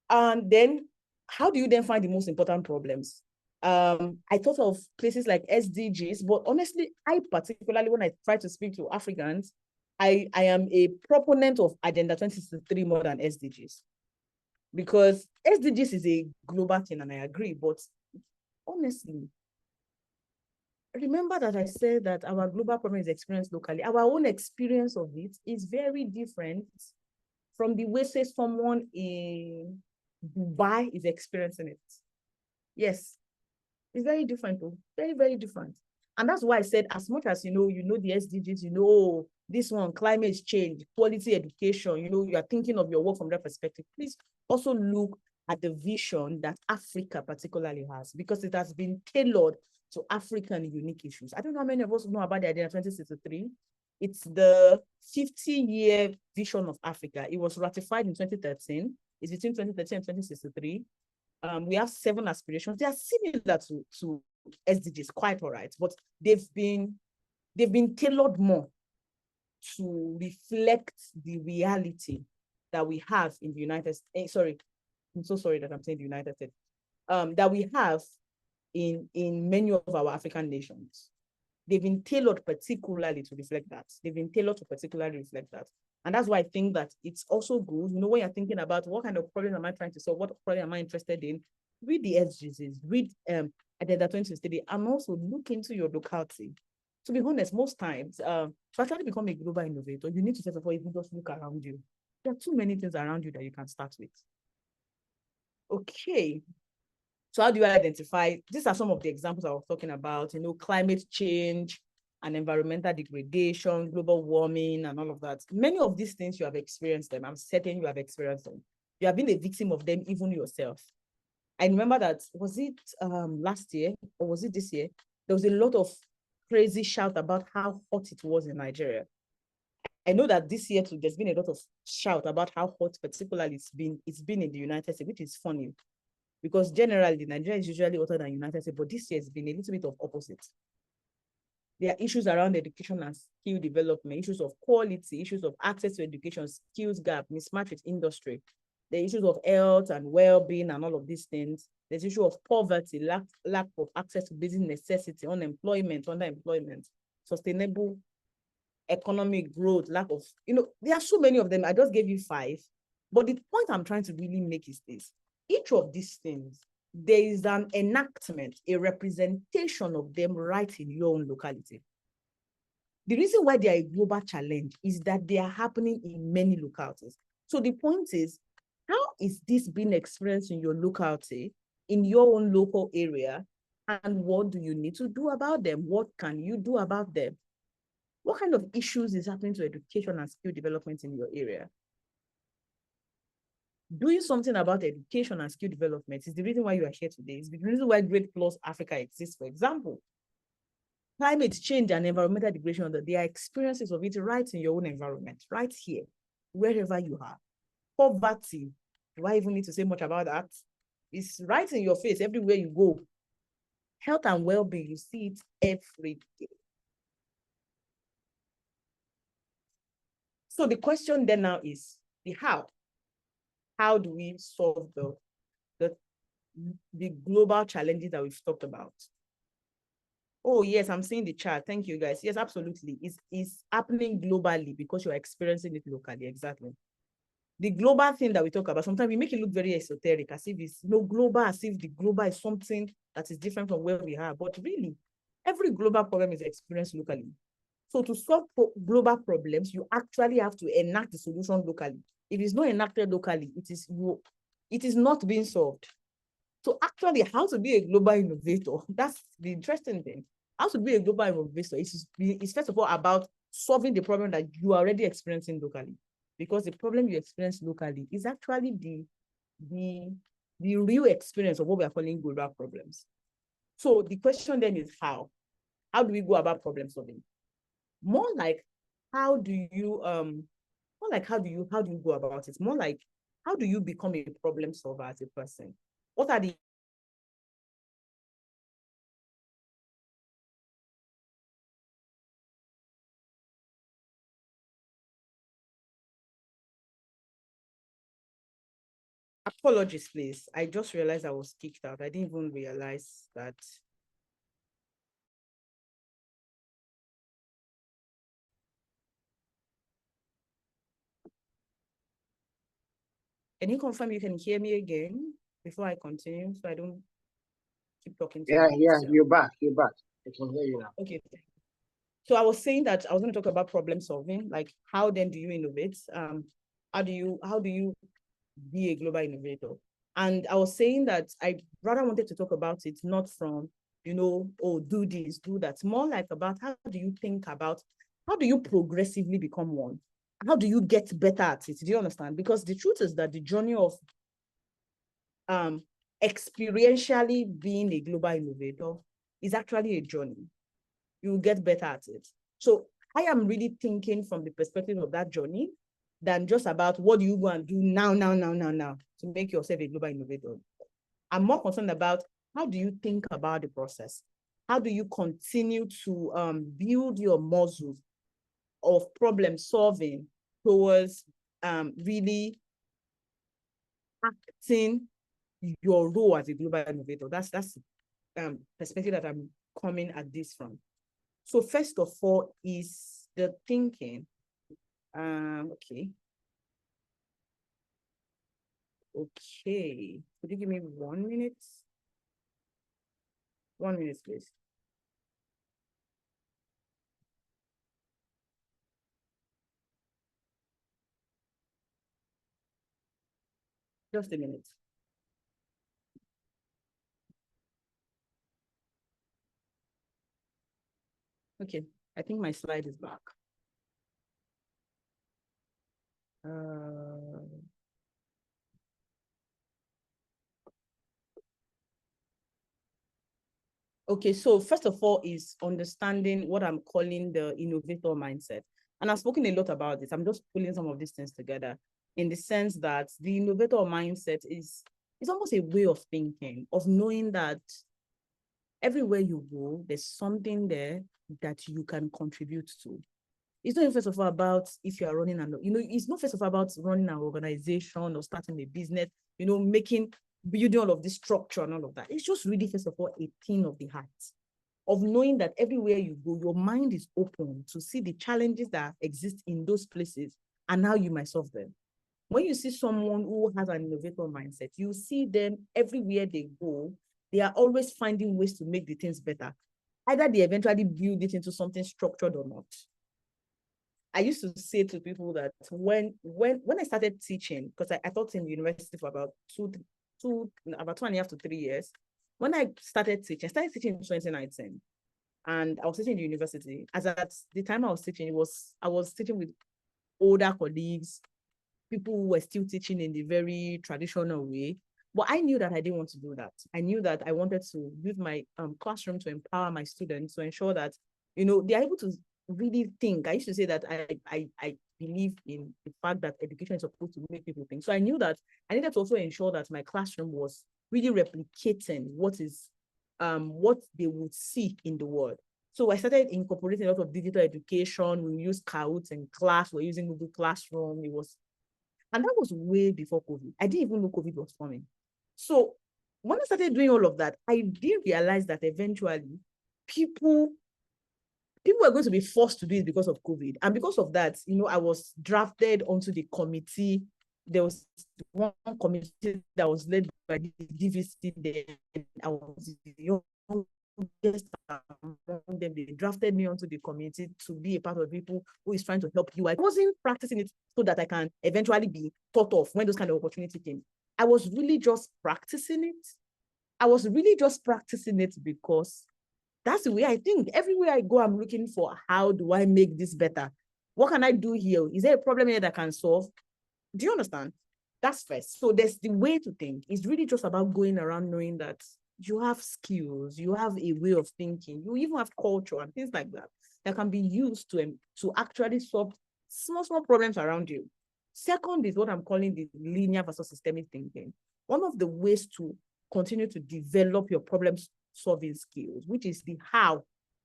And then, how do you then find the most important problems? I thought of places like SDGs, but honestly, I particularly, when I try to speak to Africans, I am a proponent of Agenda 2063 more than SDGs, because SDGs is a global thing, and I agree, but honestly, remember that I said that our global problem is experienced locally. Our own experience of it is very different from the way, say, someone in Dubai is experiencing it. Yes, it's very different, though. Very, very different. And that's why I said, as much as the SDGs, this one, climate change, quality education, you are thinking of your work from that perspective, please also look at the vision that Africa particularly has, because it has been tailored to African unique issues. I don't know how many of us know about the Agenda 2063. It's the 50-year vision of Africa. It was ratified in 2013. It's between 2013 and 2063. We have 7 aspirations. They are similar to SDGs, quite all right, but they've been tailored more to reflect the reality that we have in the United States. Sorry, I'm so sorry that I'm saying the United States. That we have in many of our African nations. They've been tailored particularly to reflect that. And that's why I think that it's also good, when you're thinking about what kind of problem am I trying to solve, what problem am I interested in, read the SDGs, read Agenda 2030, and also look into your locality. To be honest, most times, to actually become a global innovator, you need to first of all even just look around you. There are too many things around you that you can start with. Okay. So how do you identify? These are some of the examples I was talking about, climate change and environmental degradation, global warming, and all of that. Many of these things you have experienced them. I'm certain you have experienced them. You have been a victim of them, even yourself. I remember that, was it last year or was it this year? There was a lot of crazy shout about how hot it was in Nigeria. I know that this year too, there's been a lot of shout about how hot particularly it's been in the United States, which is funny because generally Nigeria is usually hotter than United States, but this year it's been a little bit of opposite. There are issues around education and skill development, issues of quality, issues of access to education, skills gap, mismatch with industry, the issues of health and well-being and all of these things. There's issue of poverty, lack of access to basic necessity, unemployment, underemployment, sustainable economic growth, lack of, there are so many of them. I just gave you 5. But the point I'm trying to really make is this. Each of these things, there is an enactment, a representation of them right in your own locality. The reason why they are a global challenge is that they are happening in many localities. So the point is, how is this being experienced in your locality, in your own local area, and what do you need to do about them? What can you do about them? What kind of issues is happening to education and skill development in your area? Doing something about education and skill development is the reason why you are here today. It's the reason why GradePlus Africa exists, for example. Climate change and environmental degradation, there are experiences of it right in your own environment, right here, wherever you are. Poverty, do I even need to say much about that? It's right in your face everywhere you go. Health and well-being, you see it every day. So the question then now is the how. How do we solve the global challenges that we've talked about? Oh, yes, I'm seeing the chart. Thank you, guys. Yes, absolutely. It's happening globally because you're experiencing it locally. Exactly. The global thing that we talk about, sometimes we make it look very esoteric, as if it's global, as if the global is something that is different from where we are. But really, every global problem is experienced locally. So to solve global problems, you actually have to enact the solution locally. If it's not enacted locally, it is not being solved. So actually, how to be a global innovator, that's the interesting thing. How to be a global innovator is first of all about solving the problem that you are already experiencing locally. Because the problem you experience locally is actually the real experience of what we are calling global problems. So the question then is how? How do we go about problem solving? More like how do you go about it? More like how do you become a problem solver as a person? What are the apologies, please. I just realized I was kicked out. I didn't even realize that. Can you confirm you can hear me again before I continue so I don't keep talking to you? Yeah, myself? you're back. You're back. I can hear you now. Okay. So I was saying that I was going to talk about problem solving, like how then do you innovate? How do you be a global innovator? And I was saying that I rather wanted to talk about it not from, oh, do this, do that. More like about how do you progressively become one? How do you get better at it? Do you understand? Because the truth is that the journey of experientially being a global innovator is actually a journey. You will get better at it. So I am really thinking from the perspective of that journey than just about what do you go and do now to make yourself a global innovator. I'm more concerned about how do you think about the process? How do you continue to build your muscles of problem solving towards really acting your role as a global innovator? That's perspective that I'm coming at this from. So first of all is the thinking. Okay. Okay. Could you give me 1 minute? 1 minute, please. Just a minute. Okay, I think my slide is back. Okay, so first of all is understanding what I'm calling the innovator mindset. And I've spoken a lot about this. I'm just pulling some of these things together in the sense that the innovator mindset is almost a way of thinking, of knowing that everywhere you go, there's something there that you can contribute to. It's not first of all about if you are running it's not first of all about running an organization or starting a business, building all of this structure and all of that. It's just really first of all a thing of the heart, of knowing that everywhere you go, your mind is open to see the challenges that exist in those places and how you might solve them. When you see someone who has an innovator mindset, you see them everywhere they go, they are always finding ways to make the things better. Either they eventually build it into something structured or not. I used to say to people that when I started teaching, because I taught in the university for about about 2.5 to 3 years. When I started teaching in 2019, and I was teaching in the university. As at the time I was teaching, I was teaching with older colleagues, people who were still teaching in the very traditional way. But I knew that I didn't want to do that. I knew that I wanted to use my classroom to empower my students, to ensure that, they are able to really think. I used to say that I believe in the fact that education is supposed to make people think. So I knew that I needed to also ensure that my classroom was really replicating what they would see in the world. So I started incorporating a lot of digital education. We use Kahoots in class. We're using Google Classroom. And that was way before COVID. I didn't even know COVID was coming. So when I started doing all of that, I did realize that eventually people were going to be forced to do it because of COVID. And because of that, I was drafted onto the committee. There was one committee that was led by the DVC. Then I was the youngest among them. They drafted me onto the committee to be a part of people who is trying to help you. I wasn't practicing it so that I can eventually be thought of when those kind of opportunities came. I was really just practicing it. I was really just practicing it because that's the way I think. Everywhere I go, I'm looking for how do I make this better? What can I do here? Is there a problem here that I can solve? Do you understand? That's first. So there's the way to think. It's really just about going around knowing that you have skills, you have a way of thinking, you even have culture and things like that can be used to actually solve small problems around you. Second is what I'm calling the linear versus systemic thinking. One of the ways to continue to develop your problem-solving skills, which is the how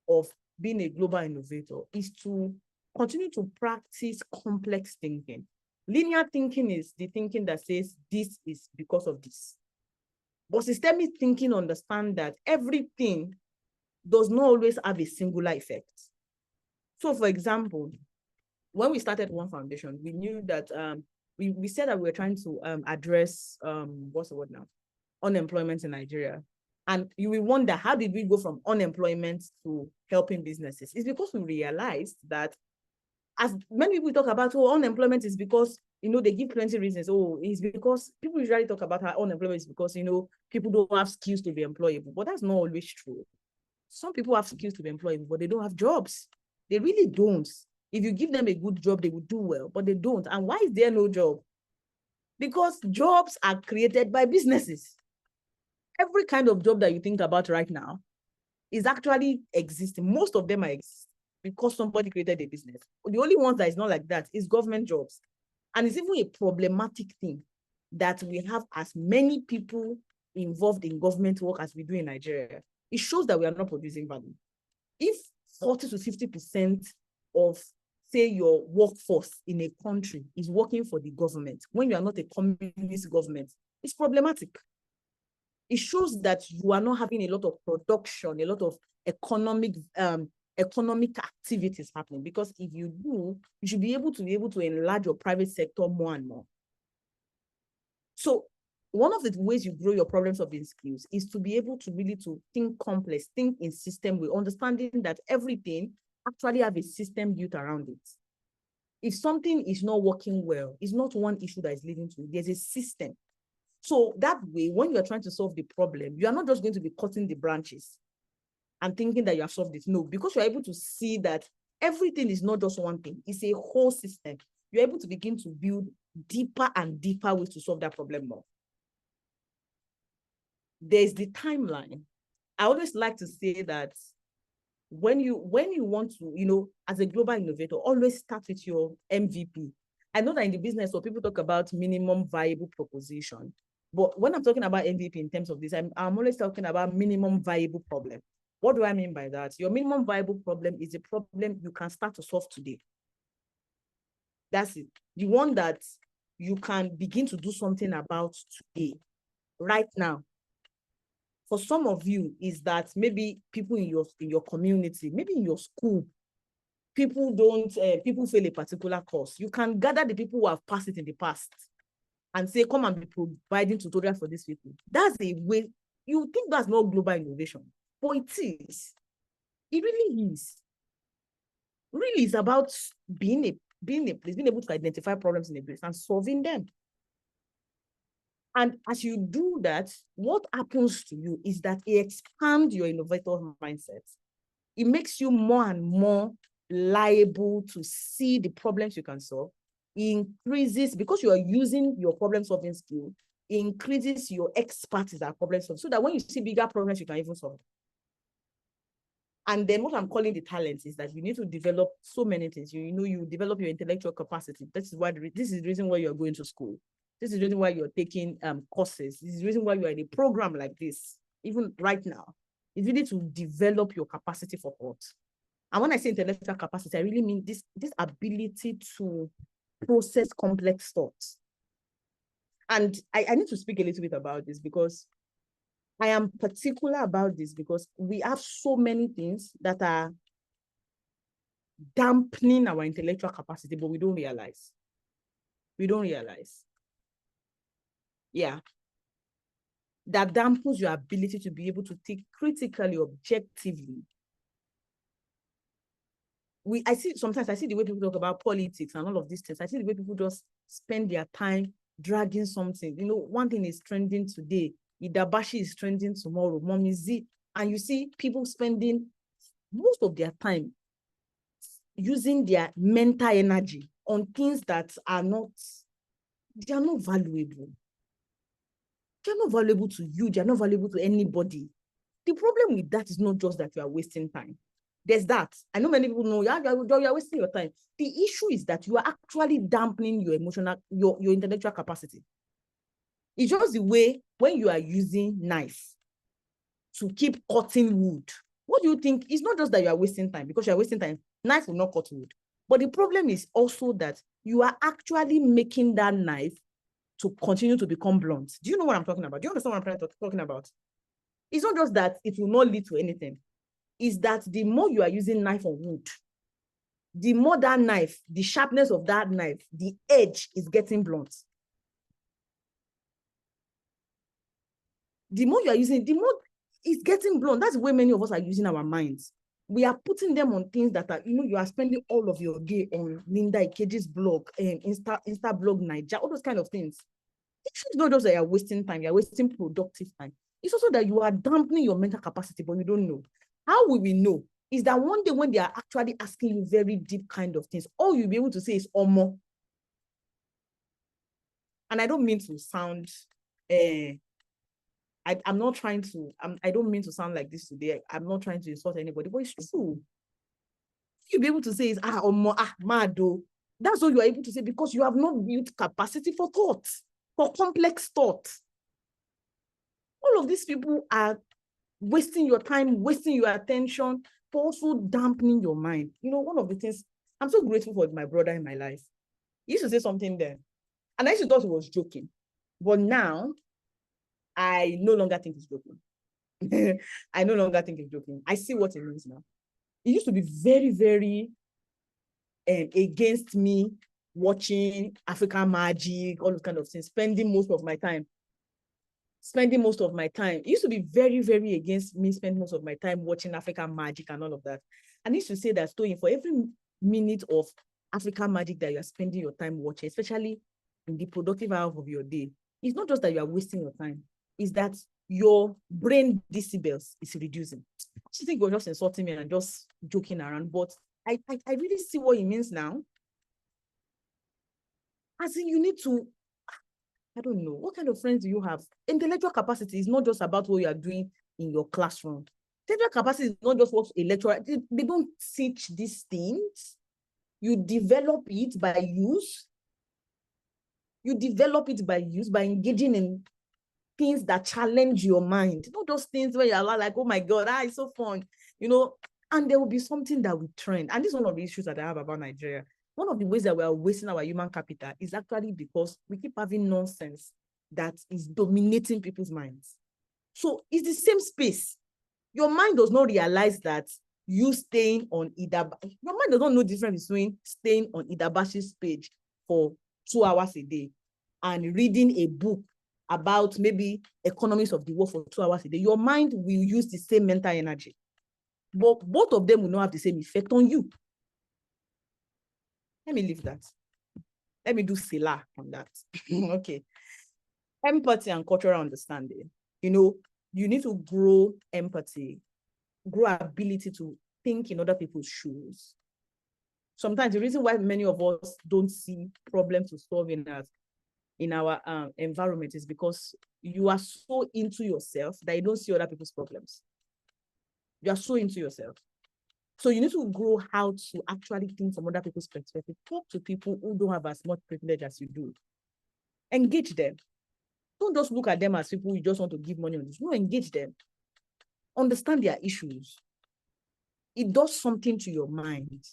of being a global innovator, is to continue to practice complex thinking. Linear thinking is the thinking that says this is because of this. But systemic thinking understands that everything does not always have a singular effect. So, for example, when we started One Foundation, we knew that we said that we were trying to address what's the word now? Unemployment in Nigeria. And you will wonder, how did we go from unemployment to helping businesses? It's because we realized that, as many people talk about, unemployment is because, they give plenty of reasons. It's because people usually talk about how unemployment is because, people don't have skills to be employable. But that's not always true. Some people have skills to be employable, but they don't have jobs. They really don't. If you give them a good job, they will do well, but they don't. And why is there no job? Because jobs are created by businesses. Every kind of job that you think about right now is actually existing. Most of them are existing because somebody created a business. The only ones that is not like that is government jobs. And it's even a problematic thing that we have as many people involved in government work as we do in Nigeria. It shows that we are not producing value. If 40 to 50% of, say, your workforce in a country is working for the government, when you are not a communist government, it's problematic. It shows that you are not having a lot of production, a lot of economic activities happening. Because if you do, you should be able to enlarge your private sector more and more. So one of the ways you grow your problem-solving skills is to be able to really to think complex, think in system way, understanding that everything actually have a system built around it. If something is not working well, it's not one issue that is leading to it. There's a system. So that way, when you're trying to solve the problem, you are not just going to be cutting the branches and thinking that you have solved it. No, because you're able to see that everything is not just one thing, it's a whole system. You're able to begin to build deeper and deeper ways to solve that problem more. There's the timeline. I always like to say that when you want to, as a global innovator, always start with your MVP. I know that in the business, so people talk about minimum viable proposition. But when I'm talking about MVP in terms of this, I'm always talking about minimum viable problem. What do I mean by that? Your minimum viable problem is a problem you can start to solve today. That's it. The one that you can begin to do something about today, right now. For some of you, is that maybe people in your community, maybe in your school, people fail a particular course. You can gather the people who have passed it in the past and say, come and be providing tutorials for these people. That's a way. You think that's not global innovation, but it is. It really is. Really, it's about being able to identify problems in a place and solving them. And as you do that, what happens to you is that it expands your innovator mindset. It makes you more and more liable to see the problems you can solve. It increases, because you are using your problem-solving skill, it increases your expertise at problem solving, so that when you see bigger problems, you can even solve. And then what I'm calling the talent is that you need to develop so many things. You develop your intellectual capacity. This is the reason why you're going to school. This is the reason why you're taking courses. This is the reason why you're in a program like this, even right now. It's really to develop your capacity for thought. And when I say intellectual capacity, I really mean this ability to process complex thoughts. And I need to speak a little bit about this, because I am particular about this, because we have so many things that are dampening our intellectual capacity, but we don't realize. We don't realize. Yeah. That dampens your ability to be able to think critically, objectively. Sometimes I see the way people talk about politics and all of these things. I see the way people just spend their time dragging something. One thing is trending today. Idabashi is trending tomorrow. Mommy Z. And you see people spending most of their time using their mental energy on things that are not valuable. They're not valuable to you. They're not valuable to anybody. The problem with that is not just that you are wasting time. There's that. I know many people know you're wasting your time. The issue is that you are actually dampening your your intellectual capacity. It's just the way when you are using knife to keep cutting wood. What do you think? It's not just that you are wasting time, because you are wasting time. Knife will not cut wood. But the problem is also that you are actually making that knife to continue to become blunt. Do you know what I'm talking about? Do you understand what I'm talking about? It's not just that it will not lead to anything. It's that the more you are using knife on wood, the more that knife, the sharpness of that knife, the edge is getting blunt. The more you are using, the more it's getting blunt. That's the way many of us are using our minds. We are putting them on things that are, you are spending all of your day on Linda Ikeji's blog, Insta blog Niger, all those kind of things. It's not just that you're wasting time, you're wasting productive time. It's also that you are dampening your mental capacity, but you don't know. How will we know? Is that one day when they are actually asking you very deep kind of things, all you'll be able to say is Omo. And I don't mean to sound, I'm not trying to, I don't mean to sound like this today. I'm not trying to insult anybody, but it's true. You'll be able to say is, Omo, Mado. That's all you are able to say, because you have not built capacity for thought, for complex thought. All of these people are wasting your time, wasting your attention, but also dampening your mind. One of the things, I'm so grateful for my brother in my life. He used to say something there, and I used to thought he was joking. But now, I no longer think he's joking. I no longer think he's joking. I see what it means now. He used to be very, very against me watching African magic, all those kind of things, spending most of my time. He used to be very, very against me spending most of my time watching African magic and all of that. And he used to say that, Toyin, for every minute of African magic that you are spending your time watching, especially in the productive hours of your day, it's not just that you are wasting your time, it's that your brain decibels is reducing. just think you're just insulting me and just joking around, but I really see what he means now. As in, you need to, I don't know, what kind of friends do you have? Intellectual capacity is not just about what you are doing in your classroom. Intellectual capacity is not just what a lecturer, they don't teach these things. You develop it by use. You develop it by use, by engaging in things that challenge your mind. Not those things where you're like, oh my God, it's so fun, and there will be something that will trend. And this is one of the issues that I have about Nigeria. One of the ways that we are wasting our human capital is actually because we keep having nonsense that is dominating people's minds. So it's the same space. Your mind does not realize that you staying on your mind does not know the difference between staying on Idabashi's page for 2 hours a day and reading a book about maybe economics of the world for 2 hours a day. Your mind will use the same mental energy, but both of them will not have the same effect on you. Let me leave that. Let me do Sila on that. Okay. Empathy and cultural understanding. You need to grow empathy, grow ability to think in other people's shoes. Sometimes the reason why many of us don't see problems to solve in our environment is because you are so into yourself that you don't see other people's problems. You are so into yourself. So you need to grow how to actually think from other people's perspective. Talk to people who don't have as much privilege as you do. Engage them. Don't just look at them as people you just want to give money on. No, engage them. Understand their issues. It does something to your mind.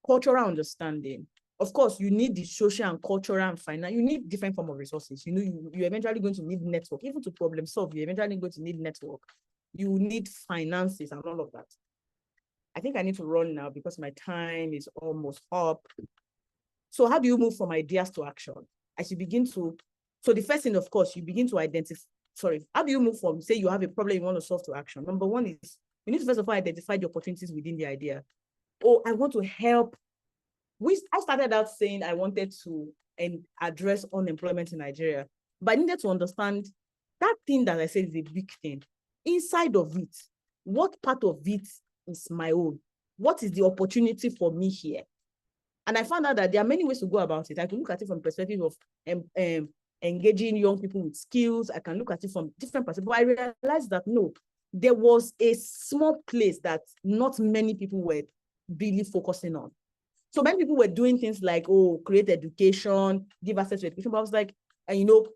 Cultural understanding. Of course, you need the social and cultural and finance. You need different form of resources. You're eventually going to need network. Even to problem solve, you're eventually going to need network. You need finances and all of that. I think I need to run now because my time is almost up. So how do you move from ideas to action? As you begin to, so the first thing, of course, you begin to identify, how do you move from, say you have a problem you want to solve to action? Number one is, you need to first of all identify the opportunities within the idea. Oh, I want to help. I started out saying I wanted to address unemployment in Nigeria, but I needed to understand that thing that I said is a big thing. Inside of it, what part of it is my own? What is the opportunity for me here? And I found out that there are many ways to go about it. I can look at it from the perspective of engaging young people with skills. I can look at it from different perspectives. But I realized that no, there was a small place that not many people were really focusing on. So many people were doing things like, create education, give access to education. But I was like,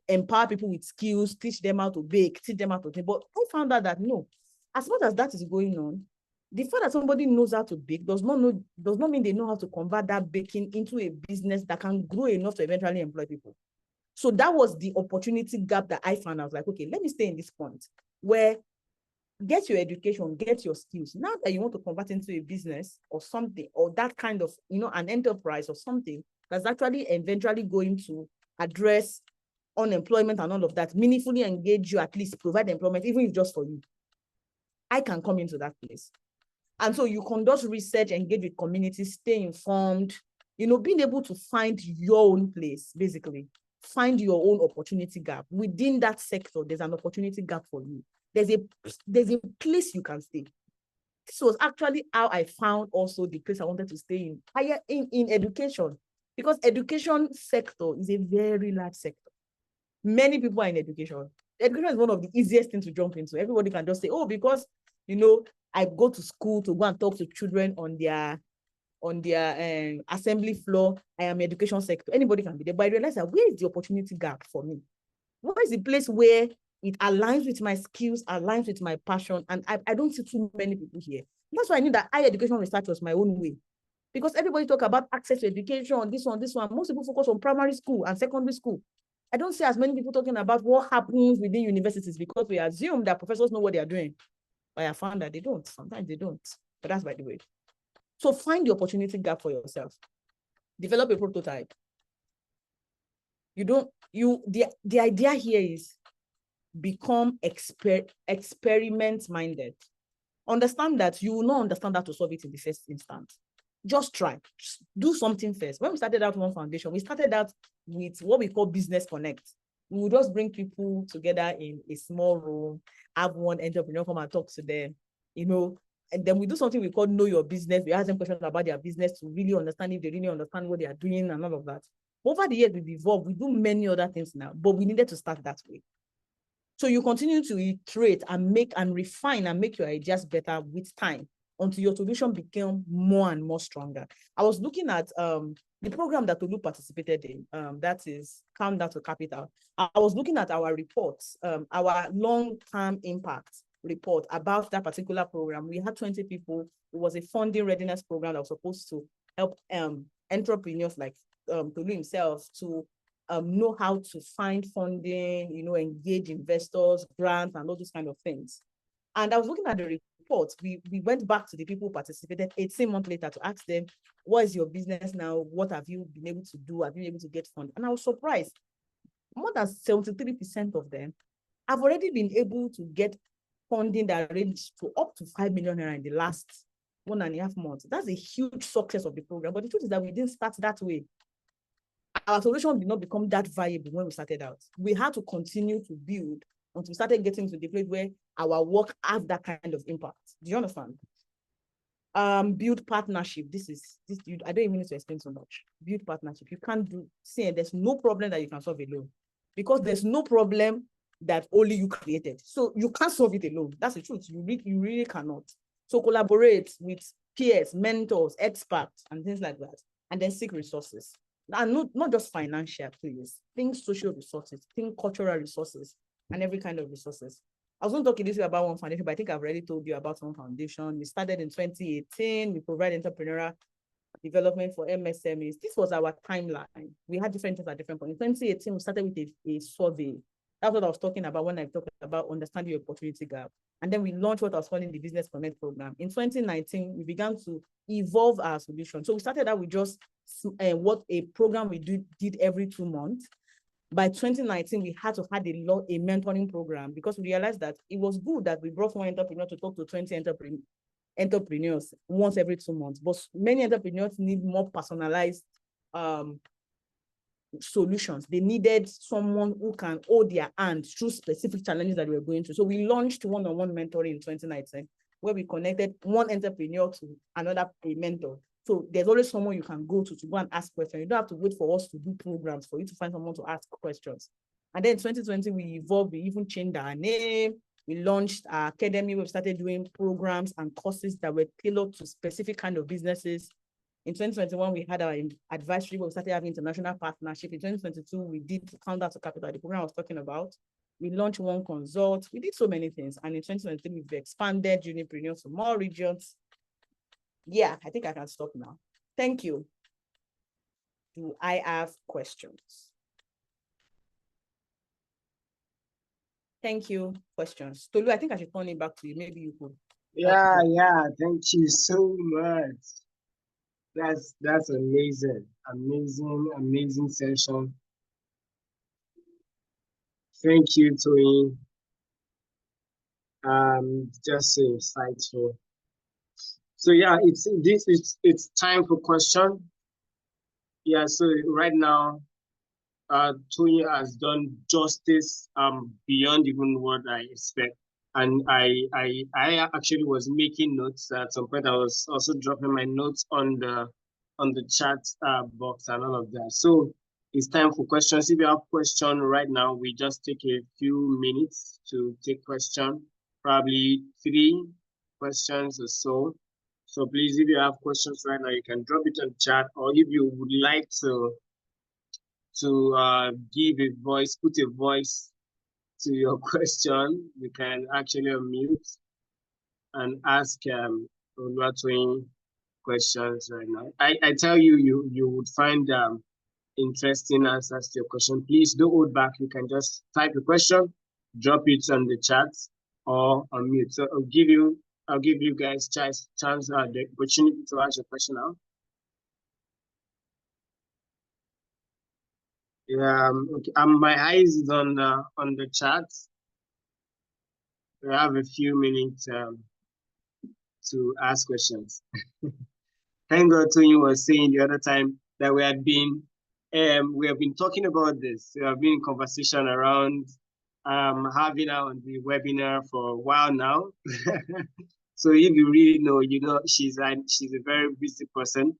empower people with skills, teach them how to bake, teach them how to think. But I found out that no, as much as that is going on, the fact that somebody knows how to bake does not mean they know how to convert that baking into a business that can grow enough to eventually employ people. So that was the opportunity gap that I found. I was like, okay, let me stay in this point where get your education, get your skills. Now that you want to convert into a business or something, or that kind of, an enterprise or something that's actually eventually going to address unemployment and all of that, meaningfully engage you, at least provide employment, even if just for you, I can come into that place. And so you conduct research, engage with communities, stay informed, being able to find your own place, basically, find your own opportunity gap. Within that sector, there's an opportunity gap for you. There's a place you can stay. This was actually how I found also the place I wanted to stay in education, because education sector is a very large sector. Many people are in education. Education is one of the easiest things to jump into. Everybody can just say, because, I go to school to go and talk to children on their assembly floor. I am education sector. Anybody can be there. But I realized that where is the opportunity gap for me? Where is the place where it aligns with my skills, aligns with my passion? And I don't see too many people here. That's why I knew that higher education research was my own way. Because everybody talk about access to education, this one. Most people focus on primary school and secondary school. I don't see as many people talking about what happens within universities, because we assume that professors know what they are doing. But I found that they don't. Sometimes they don't. But that's by the way. So find the opportunity gap for yourself. Develop a prototype. The idea here is become experiment-minded. Understand that you will not understand how to solve it in the first instance. Just try. Just do something first. When we started out One Foundation, we started out with what we call Business Connect. We would just bring people together in a small room, have one entrepreneur come and talk to them. you know, and then we do something we call know your business. We ask them questions about their business to really understand if they really understand what they are doing and all of that. Over the years, we've evolved. We do many other things now, but we needed to start that way. So you continue to iterate and make and refine and make your ideas better with time until your solution became more and more stronger. I was looking at the program that Tolu participated in, that is Countdown to Capital. I was looking at our reports, our long-term impact report about that particular program. We had 20 people. It was a funding readiness program that was supposed to help entrepreneurs like Tolu himself to know how to find funding, you know, engage investors, grants, and all those kind of things. And I was looking at the report. We went back to the people who participated 18 months later to ask them, what is your business now? What have you been able to do? Have you been able to get funding? And I was surprised. More than 73% of them have already been able to get funding that ranged to up to 5 million naira in the last 1.5 months. That's a huge success of the program. But the truth is that we didn't start that way. Our solution did not become that viable when we started out. We had to continue to build until we started getting to the place where our work has that kind of impact. Do you understand? Build partnership. I don't even need to explain so much. Build partnership. You can't there's no problem that you can solve alone, because there's no problem that only you created. So you can't solve it alone. That's the truth. You really cannot. So collaborate with peers, mentors, experts, and things like that. And then seek resources. And not just financial, please. Think social resources, think cultural resources, and every kind of resources. I was going to talk this way about one foundation, but I think I've already told you about one foundation. We started in 2018. We provide entrepreneurial development for MSMEs. This was our timeline. We had different things at different points. In 2018, we started with a survey. That's what I was talking about when I talked about understanding your opportunity gap. And then we launched what I was calling the Business Connect program. In 2019, we began to evolve our solution. So we started out with just what a program we did every 2 months. By 2019, we had to have a mentoring program, because we realized that it was good that we brought one entrepreneur to talk to 20 entrepreneurs once every 2 months. But many entrepreneurs need more personalized solutions. They needed someone who can hold their hand through specific challenges that we were going through. So we launched one-on-one mentoring in 2019, where we connected one entrepreneur to another mentor. So there's always someone you can go to go and ask questions. You don't have to wait for us to do programs for you to find someone to ask questions. And then in 2020, we evolved. We even changed our name. We launched our academy. We started doing programs and courses that were tailored to specific kind of businesses. In 2021, we had our advisory, where we started having international partnership. In 2022, we did Countdown to Capital, the program I was talking about. We launched One Consult. We did so many things. And in 2023, we've expanded Unipreneur to more regions. Yeah, I think I can stop now. Thank you. Do I have questions? Thank you. Questions. Tolu, I think I should turn it back to you. Maybe you could. Yeah, thank you so much. That's amazing. Amazing session. Thank you, Toyin. Just so insightful. So yeah, it's time for question. Yeah, so right now, Toyin has done justice beyond even what I expect. And I actually was making notes at some point. I was also dropping my notes on the chat box and all of that. So it's time for questions. If you have questions right now, we just take a few minutes to take questions, probably 3 questions or so. So please, if you have questions right now, you can drop it on chat, or if you would like to give a voice, put a voice to your question, you can actually unmute and ask Oluwatoyin questions right now. I tell you, you would find interesting answers to your question. Please don't hold back. You can just type a question, drop it on the chat, or unmute. So I'll give you guys chance the opportunity to ask your question now. Yeah, okay. My eyes is on the chat. We have a few minutes to ask questions. Thank God Toyin was saying the other time that we have been talking about this. We have been in conversation around having her on the webinar for a while now. So if you really know, you know, she's a very busy person.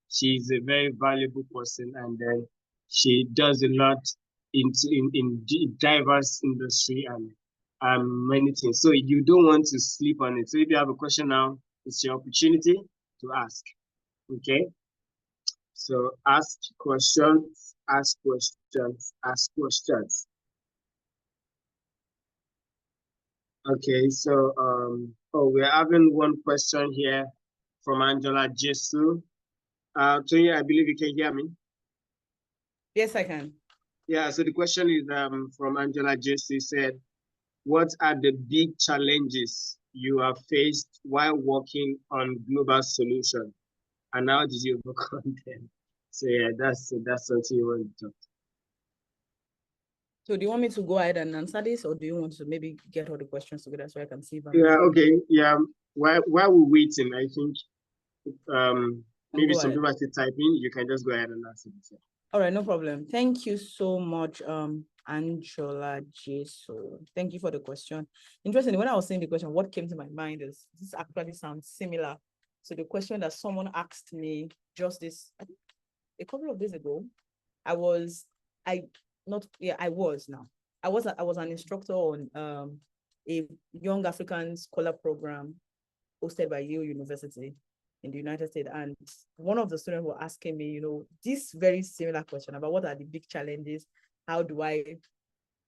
She's a very valuable person, and then she does a lot in diverse industry and many things. So you don't want to sleep on it. So if you have a question now, it's your opportunity to ask. Okay. So ask questions, ask questions, ask questions. Okay, so oh, we're having one question here from Angela Jesu. Tony, I believe you can hear me. Yes, I can. Yeah, so the question is from Angela Jesu, said, what are the big challenges you have faced while working on global solution, and how did you overcome them? So yeah, that's something you want to talk. So do you want me to go ahead and answer this, or do you want to maybe get all the questions together so I can see if I'm Yeah, okay, yeah. While we're waiting, I think maybe some people are still typing. You can just go ahead and answer this. All right, no problem. Thank you so much, Angela Jesu. Thank you for the question. Interestingly, when I was saying the question, what came to my mind is this actually sounds similar to the question that someone asked me just this, I think, a couple of days ago. I was an instructor on a young African scholar program hosted by Yale University in the United States. And one of the students were asking me, you know, this very similar question about what are the big challenges? How do I?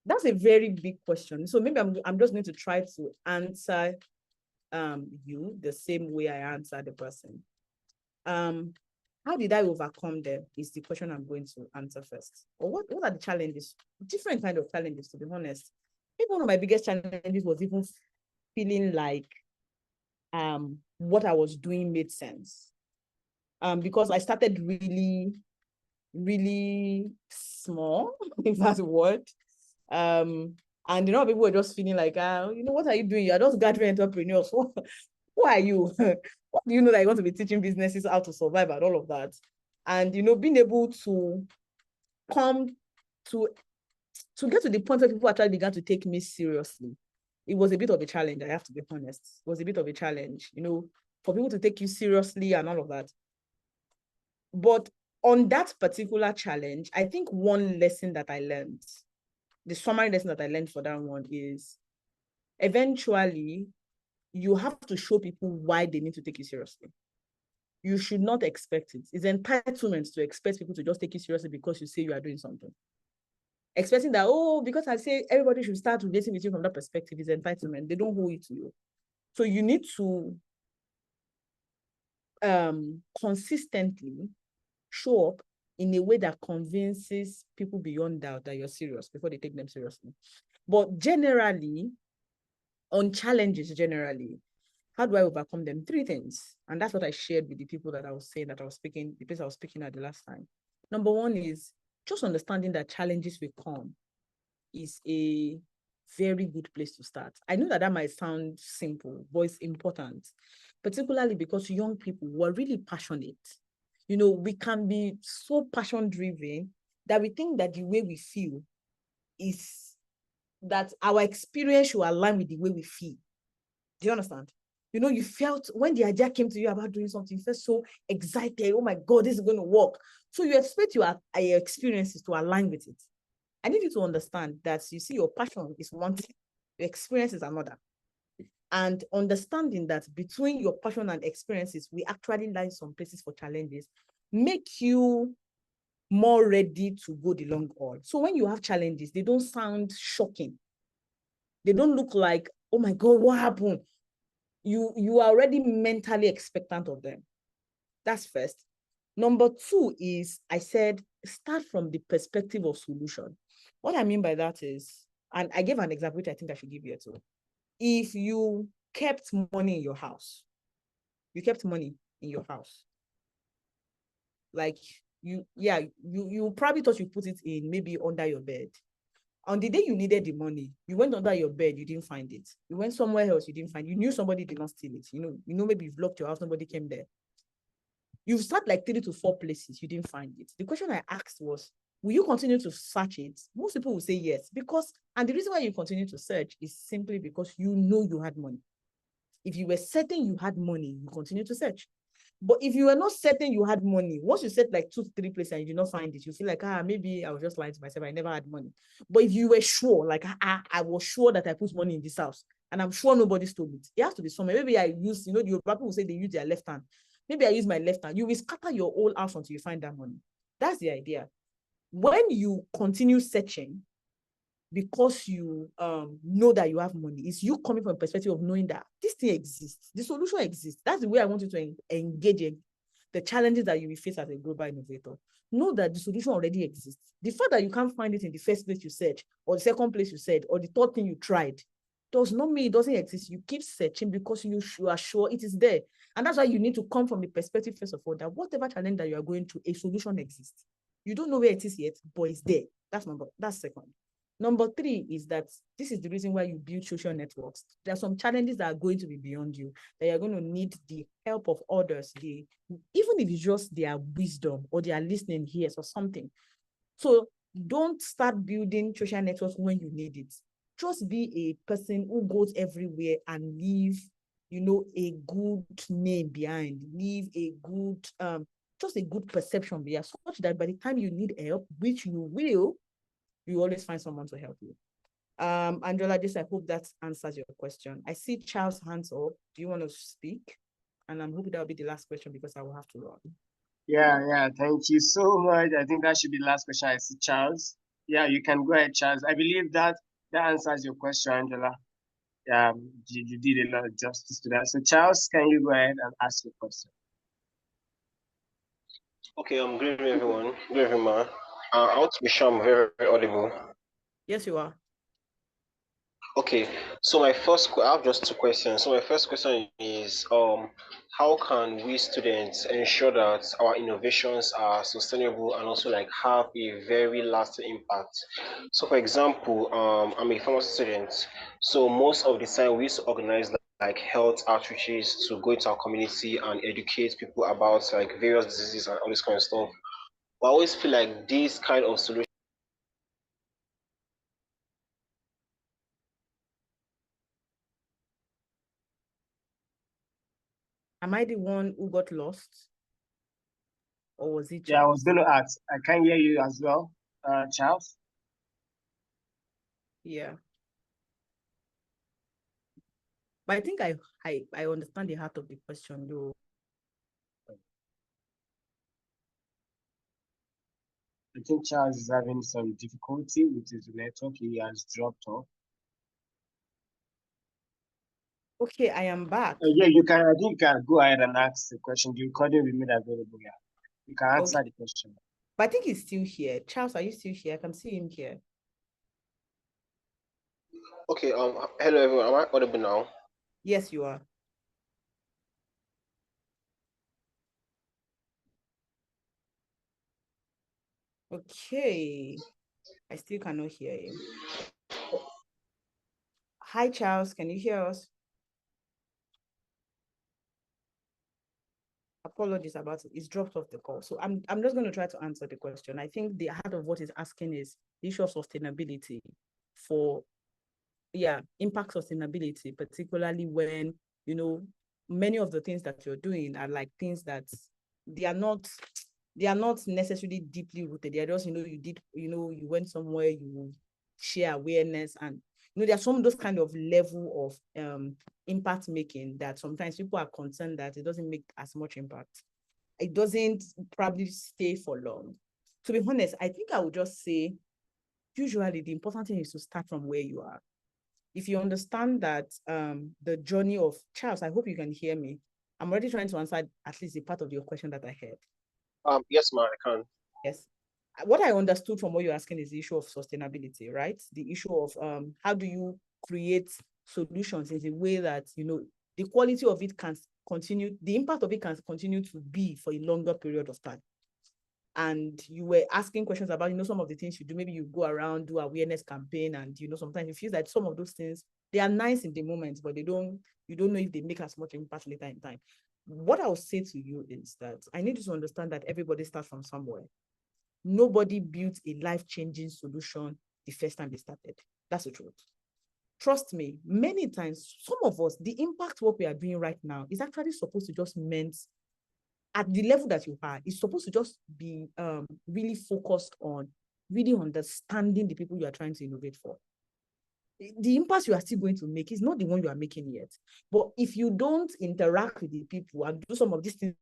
That's a very big question. So maybe I'm just going to try to answer you the same way I answered the person. How did I overcome them is the question I'm going to answer first. Or what are the challenges? Different kind of challenges, to be honest. Maybe one of my biggest challenges was even feeling like what I was doing made sense. Because I started really, really small, if that's a word. And you know, people were just feeling like, you know, what are you doing? You're just gathering entrepreneurs. Who are you? What do you know that you want to be teaching businesses how to survive and all of that? And you know, being able to come to get to the point where people actually began to take me seriously, it was a bit of a challenge. I have to be honest. It was a bit of a challenge, you know, for people to take you seriously and all of that. But on that particular challenge, I think one lesson that I learned, the summary lesson that I learned for that one is eventually you have to show people why they need to take you seriously. You should not expect it. It's entitlement to expect people to just take you seriously because you say you are doing something. Expecting that, oh, because I say everybody should start relating with you from that perspective is entitlement. They don't hold it to you. So you need to consistently show up in a way that convinces people beyond doubt that you're serious before they take them seriously. But generally, on challenges generally, how do I overcome them? 3 things. And that's what I shared with the people that I was saying that I was speaking, the place I was speaking at the last time. Number 1 is just understanding that challenges will come is a very good place to start. I know that might sound simple, but it's important, particularly because young people were really passionate. You know, we can be so passion-driven that we think that the way we feel is that our experience should align with the way we feel. Do you understand? You know, you felt when the idea came to you about doing something, you felt so excited. Oh my God, this is going to work. So you expect your experiences to align with it. I need you to understand that, you see, your passion is one thing, your experience is another. And understanding that between your passion and experiences, we actually lie some places for challenges, make you more ready to go the long haul. So when you have challenges, they don't sound shocking. They don't look like, oh my God, what happened? You are already mentally expectant of them. That's first. Number 2 is, I said, start from the perspective of solution. What I mean by that is, and I gave an example which I think I should give you too. If you kept money in your house, like you probably thought you put it in maybe under your bed. On the day you needed the money, you went under your bed, you didn't find it. You went somewhere else, you didn't find it. You knew somebody did not steal it. You know, maybe you've locked your house, nobody came there. You've started like 3 to 4 places, you didn't find it. The question I asked was, will you continue to search it? Most people will say yes, and the reason why you continue to search is simply because you know you had money. If you were certain you had money, you continue to search. But if you were not certain you had money, once you set like 2 to 3 places and you did not find it, you feel like, maybe I was just lying to myself. I never had money. But if you were sure, like, I was sure that I put money in this house and I'm sure nobody stole it, it has to be somewhere. Maybe I use, the Yoruba people say they use their left hand. Maybe I use my left hand. You will scatter your whole house until you find that money. That's the idea. When you continue searching, because you know that you have money, it's you coming from a perspective of knowing that this thing exists, the solution exists. That's the way I want you to engage in the challenges that you will face as a global innovator. Know that the solution already exists. The fact that you can't find it in the first place you search, or the second place you said, or the third thing you tried, does not mean it doesn't exist. You keep searching because you are sure it is there. And that's why you need to come from the perspective, first of all, that whatever challenge that you are going to, a solution exists. You don't know where it is yet, but it's there. That's second. Number 3 is that this is the reason why you build social networks. There are some challenges that are going to be beyond you, that you're going to need the help of others, even if it's just their wisdom or their listening ears or something. So don't start building social networks when you need it. Just be a person who goes everywhere and leave, a good name behind, leave a good, just a good perception behind, such that by the time you need help, which you will, you always find someone to help you. Angela, I hope that answers your question. I see Charles' hands up. Do you want to speak? And I'm hoping that'll be the last question because I will have to run. Yeah, thank you so much. I think that should be the last question. I see Charles. Yeah, you can go ahead, Charles. I believe that answers your question, Angela. You did a lot of justice to that. So Charles, can you go ahead and ask your question? Okay, good evening, everyone. Good evening, ma. I want to be sure I'm very, very audible. Yes, you are. Okay, so I have just 2 questions. So my first question is, how can we students ensure that our innovations are sustainable and also like have a very lasting impact? So for example, I'm a pharmacy student. So most of the time we used to organize like health outreaches to go into our community and educate people about like various diseases and all this kind of stuff. But I always feel like this kind of solution. Am I the one who got lost? Or was it Charles? Yeah, I was going to ask. I can hear you as well, Charles. Yeah. But I think I understand the heart of the question, though. I think Charles is having some difficulty with his network. He has dropped off. Okay, I am back. Yeah, you can. I think you can go ahead and ask the question. The recording will be made available. Yeah, you can answer the question. But I think he's still here. Charles, are you still here? I can see him here. Okay. Hello everyone. Am I audible now? Yes, you are. Okay. I still cannot hear you. Hi, Charles. Can you hear us? Apologies about it. It's dropped off the call. So I'm just going to try to answer the question. I think the heart of what he's asking is the issue of sustainability for, impact sustainability, particularly when, many of the things that you're doing are like things that they are not necessarily deeply rooted. They are just, you went somewhere, you share awareness, and there are some of those kind of level of impact making that sometimes people are concerned that it doesn't make as much impact. It doesn't probably stay for long. To be honest, I think I would just say, usually the important thing is to start from where you are. If you understand that the journey of Charles, I hope you can hear me. I'm already trying to answer at least a part of your question that I heard. Yes, ma, I can. Yes. What I understood from what you're asking is the issue of sustainability, right? The issue of how do you create solutions in a way that, the quality of it can continue, the impact of it can continue to be for a longer period of time. And you were asking questions about, some of the things you do. Maybe you go around, do awareness campaign, and, sometimes it feels like some of those things, they are nice in the moment, but you don't know if they make as much impact later in time. What I'll say to you is that I need you to understand that everybody starts from somewhere. Nobody built a life-changing solution the first time they started. That's the truth. trust me, many times, some of us, the impact what we are doing right now is actually supposed to just meant at the level that you are, it's supposed to just be really focused on really understanding the people you are trying to innovate for. The impact you are still going to make is not the one you are making yet. But if you don't interact with the people and do some of these things,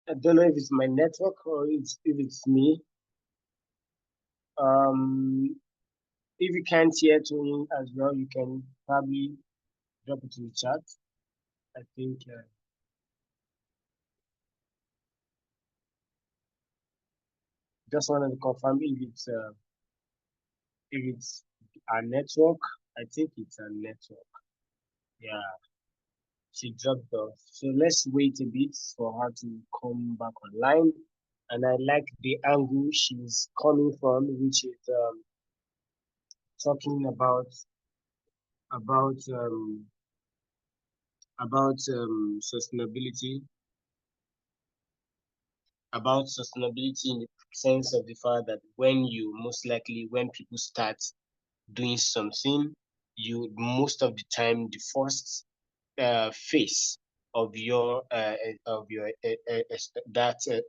I don't know if it's my network or if it's me. If you can't hear Tony as well, you can probably drop it in the chat. I think just wanted to confirm if it's our network. I think it's a network. Yeah, she dropped off. So let's wait a bit for her to come back online. And I like the angle she's coming from, which is talking about um, sustainability, in the sense of the fact that when people start doing something, you most of the time the first phase of your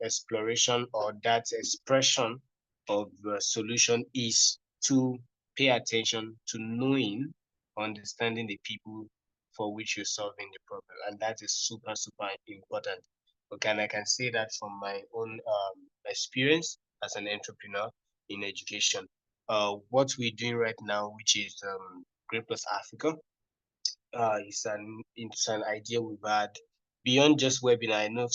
exploration or that expression of solution is to pay attention to understanding the people for which you're solving the problem, and that is super important. Okay, and I can say that from my own experience as an entrepreneur in education. What we're doing right now, which is GradePlus Africa, it's an idea we've had beyond just webinar. I know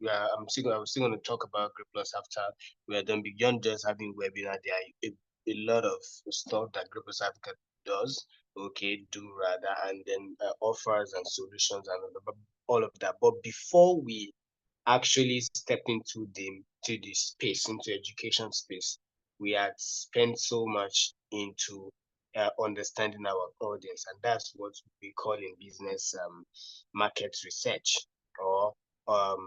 I'm still going to talk about GradePlus after we are done. Beyond just having webinar, there are a lot of stuff that GradePlus Africa does. Okay, do rather, and then offers and solutions and all of that. But before we actually step into the space, into education space, we had spent so much into understanding our audience, and that's what we call in business market research, or your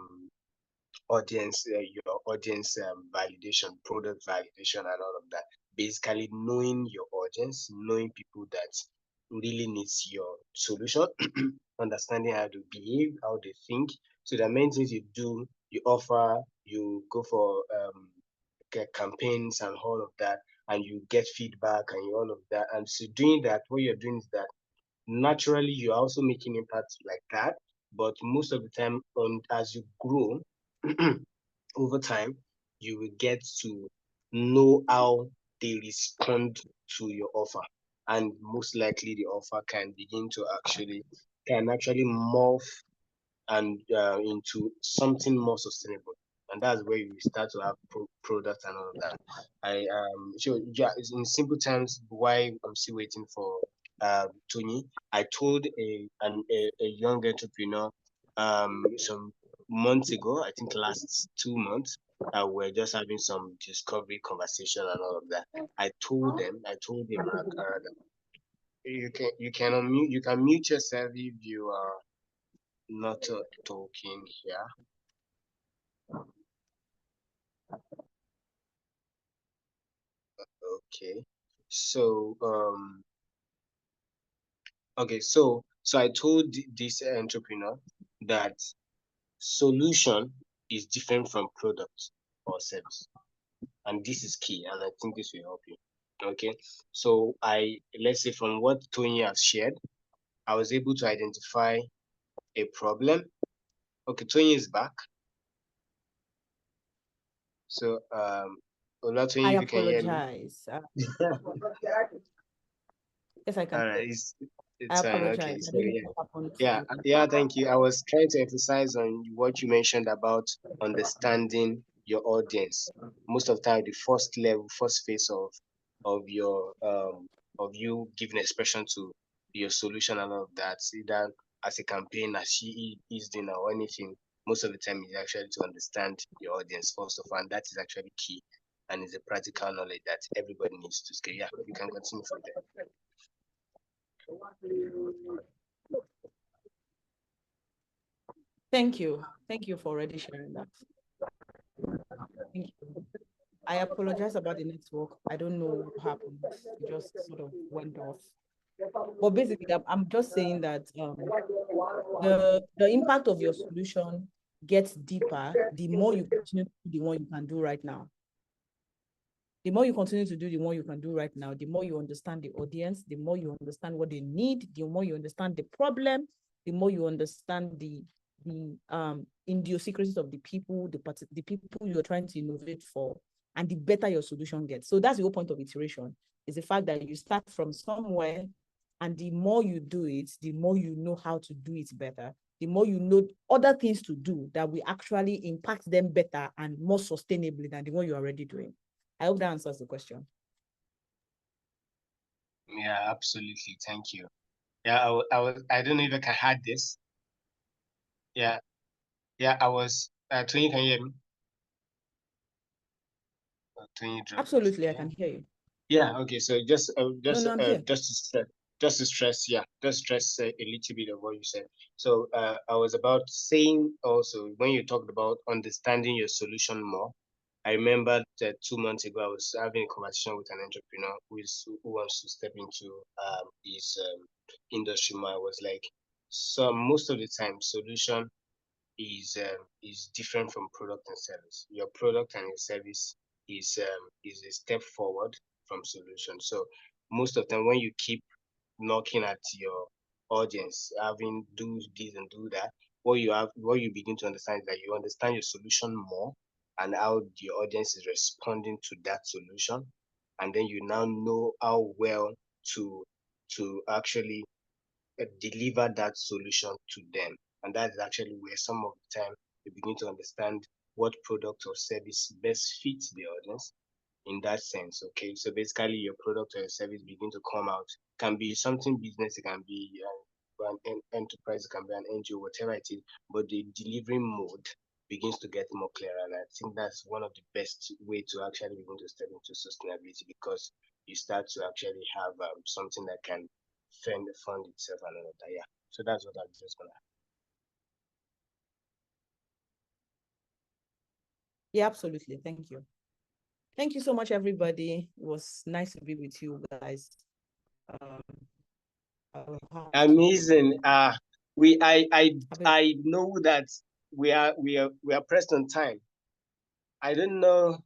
audience validation, product validation, and all of that. Basically, knowing your audience, knowing people that really needs your solution, understanding how to behave, how they think. So the main things you do, you offer, you go for campaigns and all of that, and you get feedback and all of that. And so doing that, what you're doing is that naturally you're also making impact like that. But most of the time, as you grow over time, you will get to know how they respond to your offer, and most likely the offer can actually morph and into something more sustainable, and that's where you start to have products and all of that. So yeah, in simple terms, why I'm still waiting for Tony. I told a young entrepreneur some months ago, I think last 2 months, we're just having some discovery conversation and all of that. I told him, you can unmute, you can mute yourself if you are not talking here. Okay. So I told this entrepreneur that solution is different from product or service, and this is key, and I think this will help you. Okay, so let's say from what Tony has shared, I was able to identify a problem. Okay, Tony is back. So Oluwatoyin, if you can hear me. apologize. Yes, I can. All right, I it's fine. Okay, apologize. I so don't know yeah. what happened to Yeah, the- yeah, thank you. I was trying to emphasize on what you mentioned about understanding your audience. Most of the time, the first phase of your of you giving expression to your solution and all of that, either as a campaign, as she is doing or anything. most of the time is actually to understand your audience first of all, and that is actually key, and is a practical knowledge that everybody needs to scale. Yeah, you can continue from there. Thank you. Thank you for already sharing that. Thank you. I apologize about the network. I don't know what happened. It just sort of went off. But basically, I'm just saying that the impact of your solution gets deeper the more you continue to do the one you can do right now. The more you continue to do the one you can do right now, the more you understand the audience, the more you understand what they need, the more you understand the problem, the more you understand the idiosyncrasies of the people, the people you're trying to innovate for, and the better your solution gets. So that's the whole point of iteration, is the fact that you start from somewhere, and the more you do it, the more you know how to do it better, the more you know other things to do that will actually impact them better and more sustainably than the one you're already doing. I hope that answers the question. Yeah, absolutely. Thank you. Yeah, I don't know if I can add this. Yeah, I was, Tony, can you hear me? Tony dropped. Absolutely, I can hear you. Yeah, okay. So just No, I'm here. just to stress, yeah, just stress a little bit of what you said. So I was about saying also, when you talked about understanding your solution more, I remember that 2 months ago I was having a conversation with an entrepreneur who wants to step into his industry more. I was like, so most of the time solution is different from product and service. Your product and your service is a step forward from solution. So most of the time when you keep knocking at your audience, having do this and do that, what you begin to understand is that you understand your solution more and how the audience is responding to that solution, and then you now know how well to actually deliver that solution to them. And that's actually where some of the time you begin to understand what product or service best fits the audience in that sense. Okay, so basically your product or your service begin to come out. Can be something business, it can be an enterprise, it can be an NGO, whatever it is, but the delivery mode begins to get more clear. And I think that's one of the best way to actually begin to step into sustainability, because you start to actually have something that can fund itself and all of that. Yeah. So that's what I'm just gonna. Yeah, absolutely. Thank you. Thank you so much, everybody. It was nice to be with you guys. Amazing. I know that we are pressed on time. I don't know.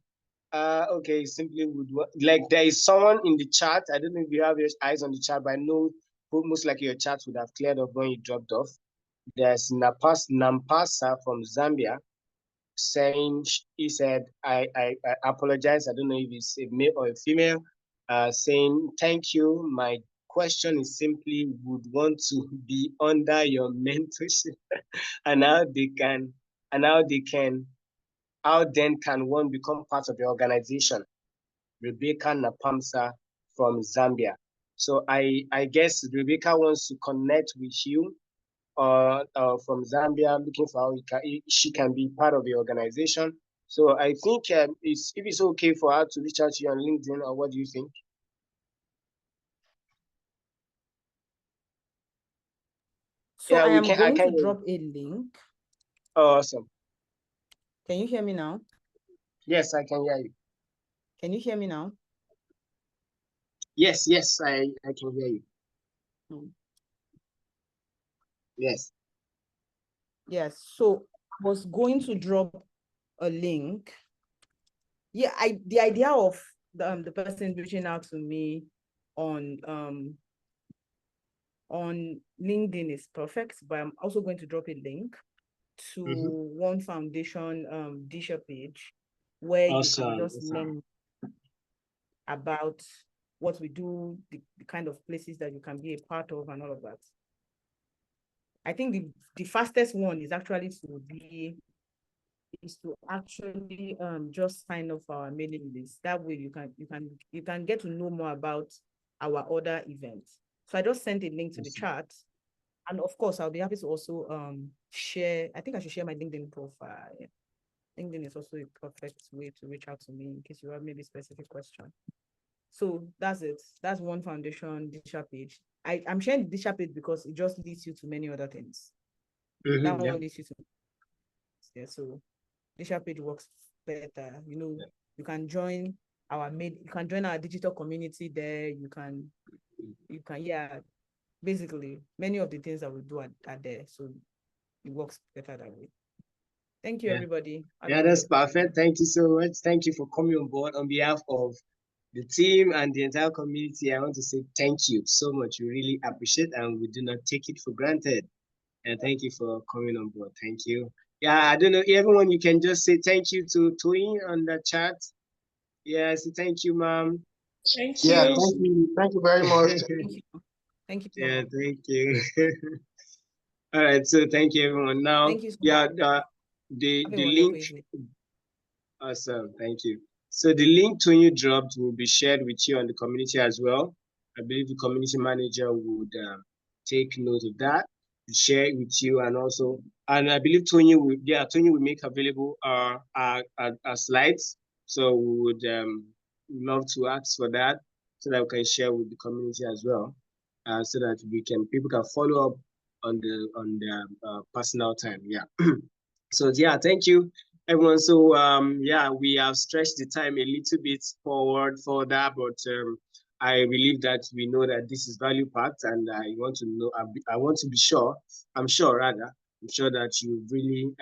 Okay, simply would like there is someone in the chat. I don't know if you have your eyes on the chat, but I know most likely your chat would have cleared up when you dropped off. There's Nampasa from Zambia saying, he said, I apologize. I don't know if it's a male or a female, saying, thank you. My question is simply, would want to be under your mentorship and how then can one become part of the organization? Rebecca Napamsa from Zambia. So I guess Rebecca wants to connect with you from Zambia, looking for how she can be part of the organization. So I think if it's okay for her to reach out to you on LinkedIn, or what do you think? So yeah, I am going to drop a link. Oh, awesome. Can you hear me now? Yes, I can hear you. Can you hear me now? Yes, I can hear you. Yes. Yes, so I was going to drop a link. Yeah, the idea of the person reaching out to me on LinkedIn is perfect, but I'm also going to drop a link to One Foundation Disha page where you can just learn about what we do, the kind of places that you can be a part of and all of that. I think the fastest one is actually to actually just sign up for our mailing list. That way you can get to know more about our other events. So I just sent a link to the chat. And of course, I'll be happy to also share. I think I should share my LinkedIn profile. LinkedIn is also a perfect way to reach out to me in case you have maybe specific question. So that's it. That's one foundation digital page. I'm sharing the digital page because it just leads you to many other things. That one leads you to, yeah. So digital page works better. You know, you can join our digital community there. You can, yeah. Basically, many of the things that we do are there. So it works better that way. Thank you, everybody. Yeah, that's perfect. Thank you so much. Thank you for coming on board. On behalf of the team and the entire community, I want to say thank you so much. We really appreciate and we do not take it for granted. And thank you for coming on board. Thank you. Yeah, I don't know, everyone, you can just say thank you to Toyin on the chat. Yes, thank you, ma'am. Thank you. Yeah, thank you. Thank you very much. Thank you. Yeah, thank you. All right, so thank you, everyone. Now, thank you so much. The link. Awesome, thank you. So the link to you dropped will be shared with you on the community as well. I believe the community manager would take note of that, share it with you, and also, and I believe Tony will make available our slides. So we would love to ask for that so that we can share with the community as well, so that people can follow up on the personal time. Yeah. So yeah, thank you, everyone. So yeah, we have stretched the time a little bit forward for that, but I believe that we know that this is value packed, and I want to know. I want to be sure. I'm sure that you really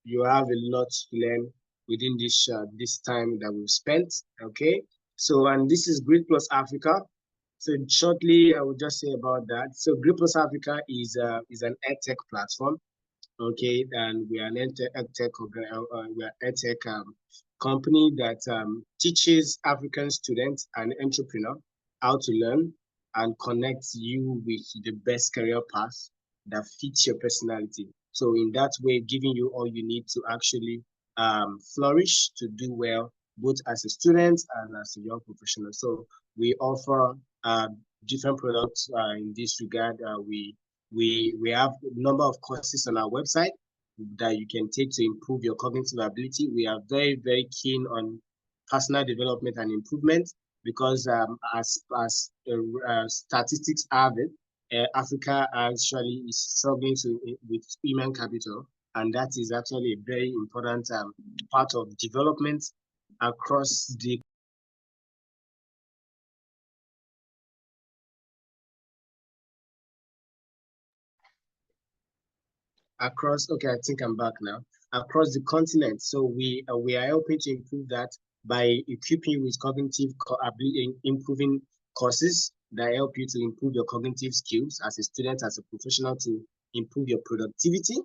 you have a lot to learn within this time that we've spent. Okay. So and this is GradePlus Africa. So shortly, I will just say about that. So GradePlus Africa is an EdTech platform. Okay, and we are an EdTech company that teaches African students and entrepreneurs how to learn and connect you with the best career path that fits your personality. So in that way, giving you all you need to actually flourish, to do well, both as a student and as a young professional. So we offer different products in this regard. We have a number of courses on our website that you can take to improve your cognitive ability. We are very, very keen on personal development and improvement because as statistics have it, Africa actually is struggling with human capital, and that is actually a very important part of development across the okay, I think I'm back now. Across the continent. So we are helping to improve that by equipping you with cognitive improving courses that help you to improve your cognitive skills as a student, as a professional, to improve your productivity.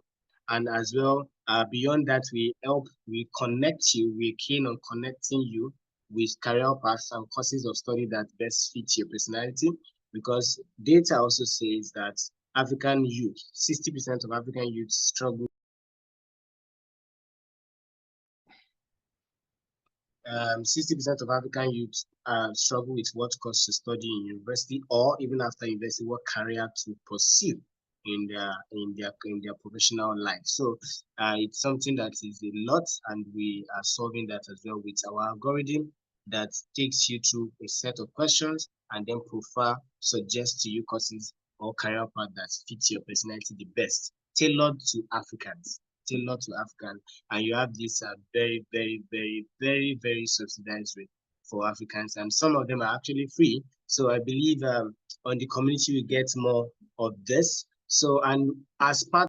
And as well, beyond that, we connect you. We're keen on connecting you with career paths and courses of study that best fit your personality, because data also says that African youth, 60% of African youth struggle. 60% of African youth struggle with what course to study in university, or even after university, what career to pursue in their professional life. So it's something that is a lot, and we are solving that as well with our algorithm that takes you through a set of questions and then suggest to you courses or career path that fits your personality the best, tailored to Africans. And you have this very, very, very, very, very subsidized rate for Africans, and some of them are actually free. So I believe on the community we get more of this. So, and as part